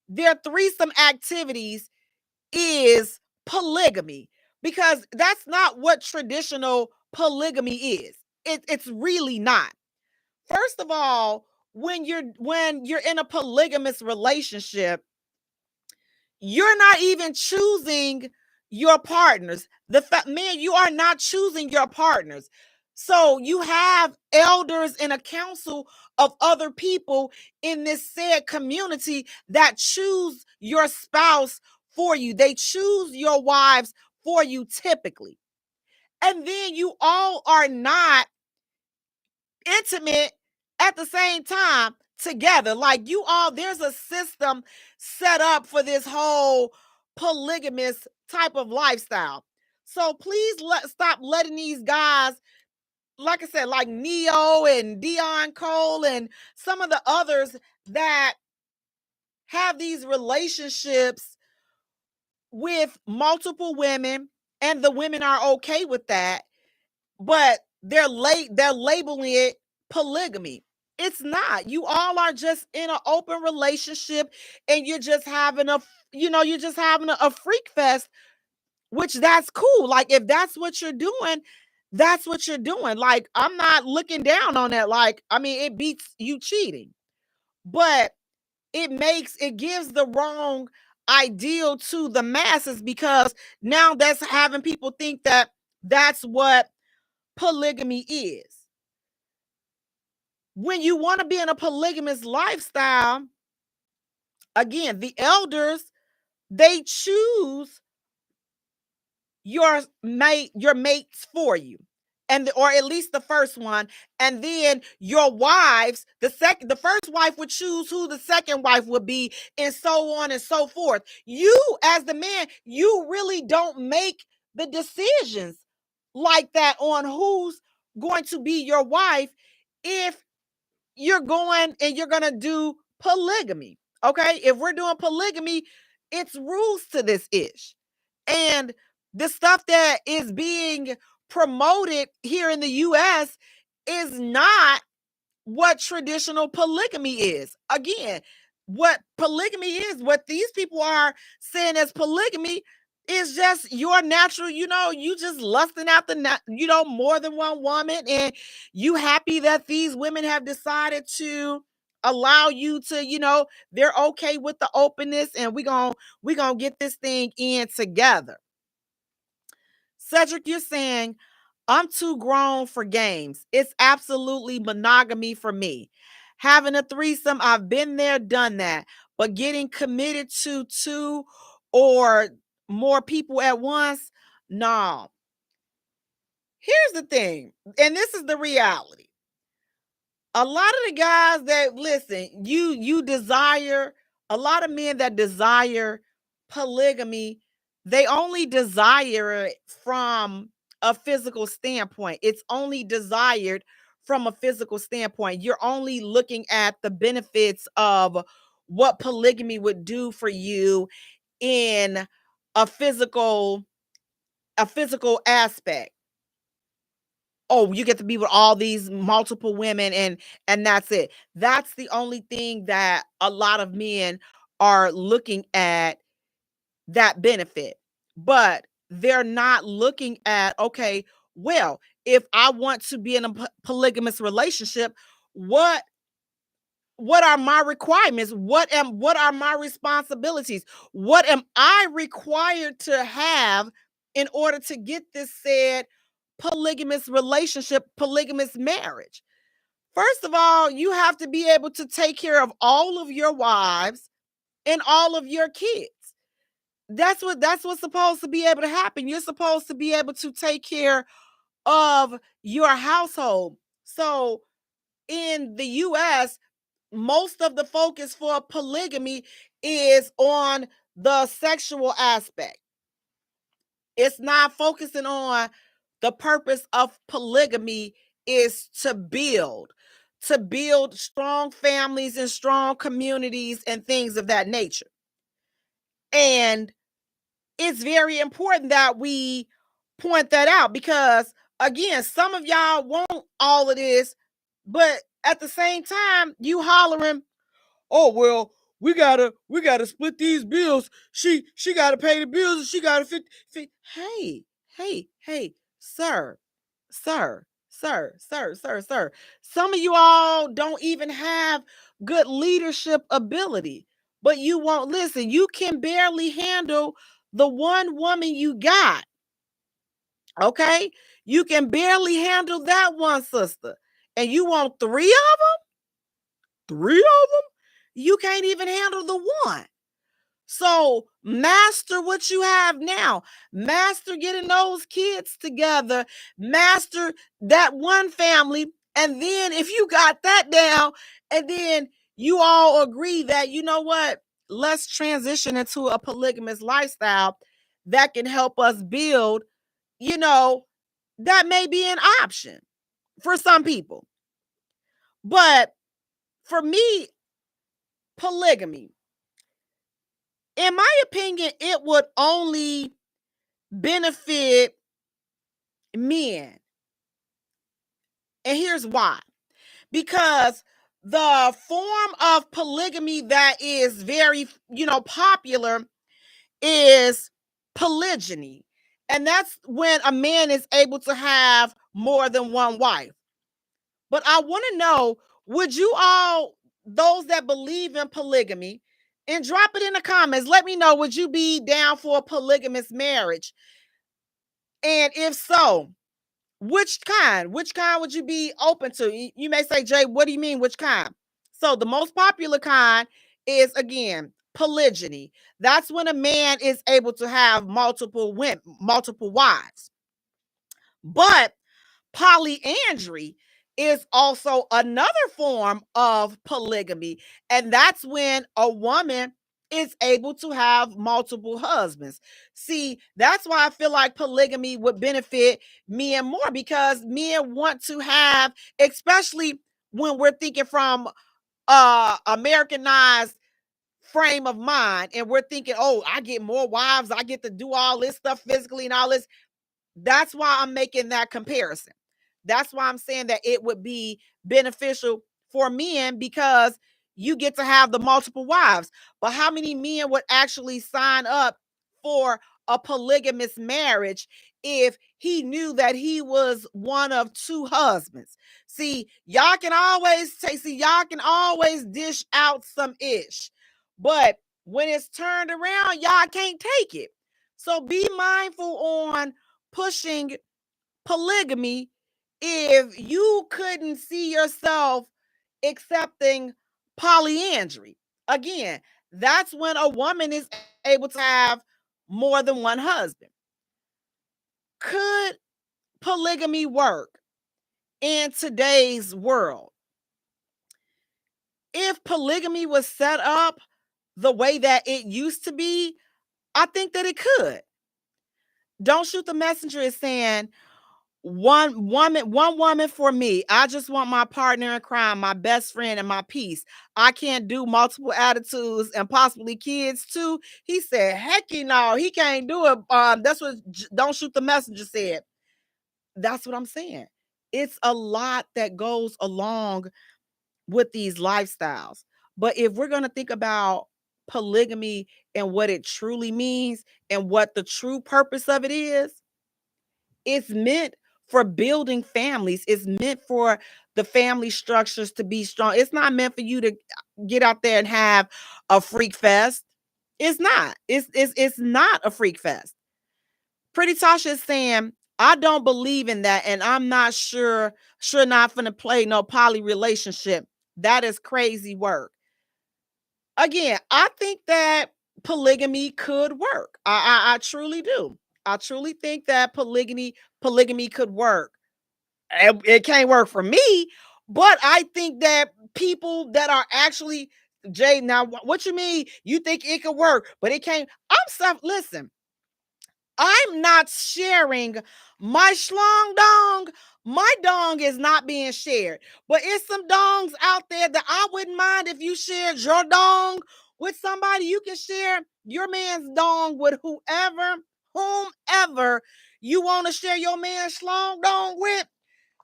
their threesome activities is polygamy, because that's not what traditional polygamy is. It's really not. First of all, when you're in a polygamous relationship, you're not even choosing your partners. Man, you are not choosing your partners. So you have elders and a council of other people in this said community that choose your spouse for you. They choose your wives for you typically. And then you all are not intimate at the same time together. Like you all, there's a system set up for this whole polygamous type of lifestyle. So please stop letting these guys, like I said, like Neo and Dion Cole and some of the others that have these relationships with multiple women, and the women are okay with that, but they're labeling it polygamy. It's not. You all are just in an open relationship, and you're just having a freak fest, which that's cool. Like if that's what you're doing, that's what you're doing. Like I'm not looking down on that. Like I mean, it beats you cheating, but it gives the wrong ideal to the masses, because now that's having people think that that's what polygamy is. When you want to be in a polygamous lifestyle, again, the elders, they choose your mates for you, or at least the first one, and then your wives, the first wife would choose who the second wife would be, and so on and so forth. You as the man, you really don't make the decisions like that on who's going to be your wife if you're going to do polygamy. Okay, if we're doing polygamy, it's rules to this ish. And the stuff that is being promoted here in the US is not what traditional polygamy is. Again, what polygamy is, what these people are saying as polygamy, is just your natural, you just lusting out more than one woman, and you happy that these women have decided to allow you to, they're okay with the openness, and we gonna get this thing in together. Cedric, you're saying, I'm too grown for games. It's absolutely monogamy for me. Having a threesome, I've been there, done that. But getting committed to two or more people at once, no. Here's the thing, and this is the reality. A lot of the guys that listen, you desire, a lot of men that desire polygamy, they only desire it from a physical standpoint. It's only desired from a physical standpoint. You're only looking at the benefits of what polygamy would do for you in a physical aspect. Oh, you get to be with all these multiple women, and that's it. That's the only thing that a lot of men are looking at, that benefit. But they're not looking at, okay, well, if I want to be in a polygamous relationship, what are my requirements? What are my responsibilities? What am I required to have in order to get this said polygamous relationship, polygamous marriage? First of all, you have to be able to take care of all of your wives and all of your kids. That's what's supposed to be able to happen. You're supposed to be able to take care of your household. So in the US, most of the focus for polygamy is on the sexual aspect. It's not focusing on the purpose of polygamy is to build strong families and strong communities and things of that nature. And it's very important that we point that out because, again, some of y'all want all of this, but at the same time, you hollering, oh, well, we gotta split these bills. She gotta pay the bills and she gotta fit. Hey, sir, sir. Some of you all don't even have good leadership ability, but you won't listen. You can barely handle the one woman you got. Okay? You can barely handle that one sister. And you want three of them? Three of them? You can't even handle the one. So master what you have now. Master getting those kids together. Master that one family. And then if you got that down, and then you all agree that, you know what, let's transition into a polygamous lifestyle that can help us build, that may be an option for some people. But for me, polygamy, in my opinion, it would only benefit men. And here's why. Because the form of polygamy that is very, popular is polygyny. And that's when a man is able to have more than one wife. But I want to know, would you all, those that believe in polygamy, and drop it in the comments. Let me know, would you be down for a polygamous marriage? And if so, which kind? Which kind would you be open to? You may say, Jay, what do you mean, which kind? So the most popular kind is, again, polygyny. That's when a man is able to have multiple women, multiple wives. But polyandry is also another form of polygamy. And that's when a woman is able to have multiple husbands. See, that's why I feel like polygamy would benefit men more, because men want to have, especially when we're thinking from Americanized frame of mind, and we're thinking, oh, I get more wives, I get to do all this stuff physically and all this. That's why I'm making that comparison. That's why I'm saying that it would be beneficial for men, because you get to have the multiple wives. But how many men would actually sign up for a polygamous marriage if he knew that he was one of two husbands? See, y'all can always dish out some ish. But when it's turned around, y'all can't take it. So be mindful on pushing polygamy if you couldn't see yourself accepting polyandry. Again, that's when a woman is able to have more than one husband. Could polygamy work in today's world? If polygamy was set up the way that it used to be, I think that it could. Don't Shoot the Messenger is saying, one woman for me. I just want my partner in crime, my best friend, and my peace. I can't do multiple attitudes and possibly kids too. He said, heck no, he can't do it. That's what Don't Shoot the Messenger said. That's what I'm saying. It's a lot that goes along with these lifestyles. But if we're going to think about polygamy and what it truly means and what the true purpose of it is, it's meant for building families. It's meant for the family structures to be strong. It's not meant for you to get out there and have a freak fest. It's not. It's not a freak fest. Pretty Tasha is saying, I don't believe in that, and I'm not sure not finna play no poly relationship. That is crazy work. Again, I think that polygamy could work. I truly do. I truly think that polygamy could work. It can't work for me, but I think that people that are actually, Jay, now what you mean? You think it could work, but it can't? Listen, I'm not sharing my schlong dong. My dong is not being shared. But it's some dongs out there that I wouldn't mind if you shared your dong with somebody. You can share your man's dong with whomever you want to share your man's schlong dong with.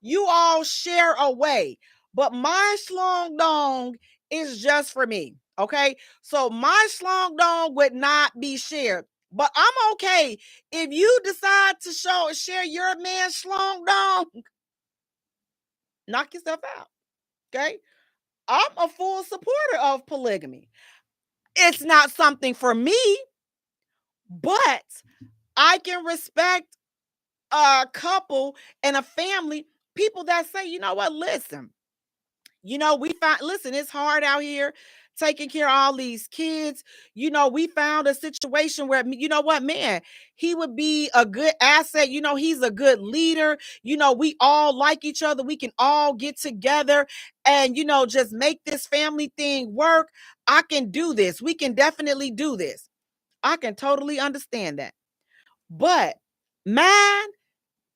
You all share away. But my schlong dong is just for me. Okay? So my schlong dong would not be shared. But I'm okay if you decide to share your man's schlong dong. Knock yourself out. Okay? I'm a full supporter of polygamy. It's not something for me, but I can respect a couple and a family, people that say, you know what, listen, it's hard out here taking care of all these kids. We found a situation where, you know what, man, he would be a good asset. He's a good leader. We all like each other. We can all get together and, just make this family thing work. I can do this. We can definitely do this. I can totally understand that. But man,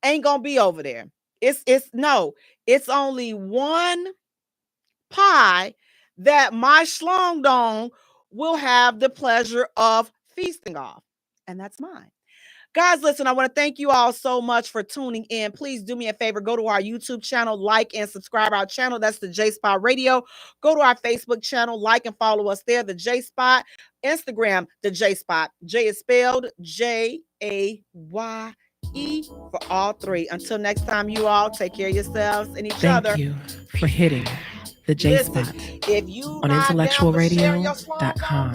ain't gonna be over there. It's only one pie that my schlong dong will have the pleasure of feasting off, and that's mine. Guys, listen, I want to thank you all so much for tuning in. Please do me a favor. Go to our YouTube channel, like and subscribe our channel. That's the Jaye Spot Radio. Go to our Facebook channel, like and follow us there, the Jaye Spot. Instagram, the Jaye Spot. Jay is spelled Jaye for all three. Until next time, you all take care of yourselves and each other. Thank you for hitting the Jaye Spot on IntellectualRadio.com.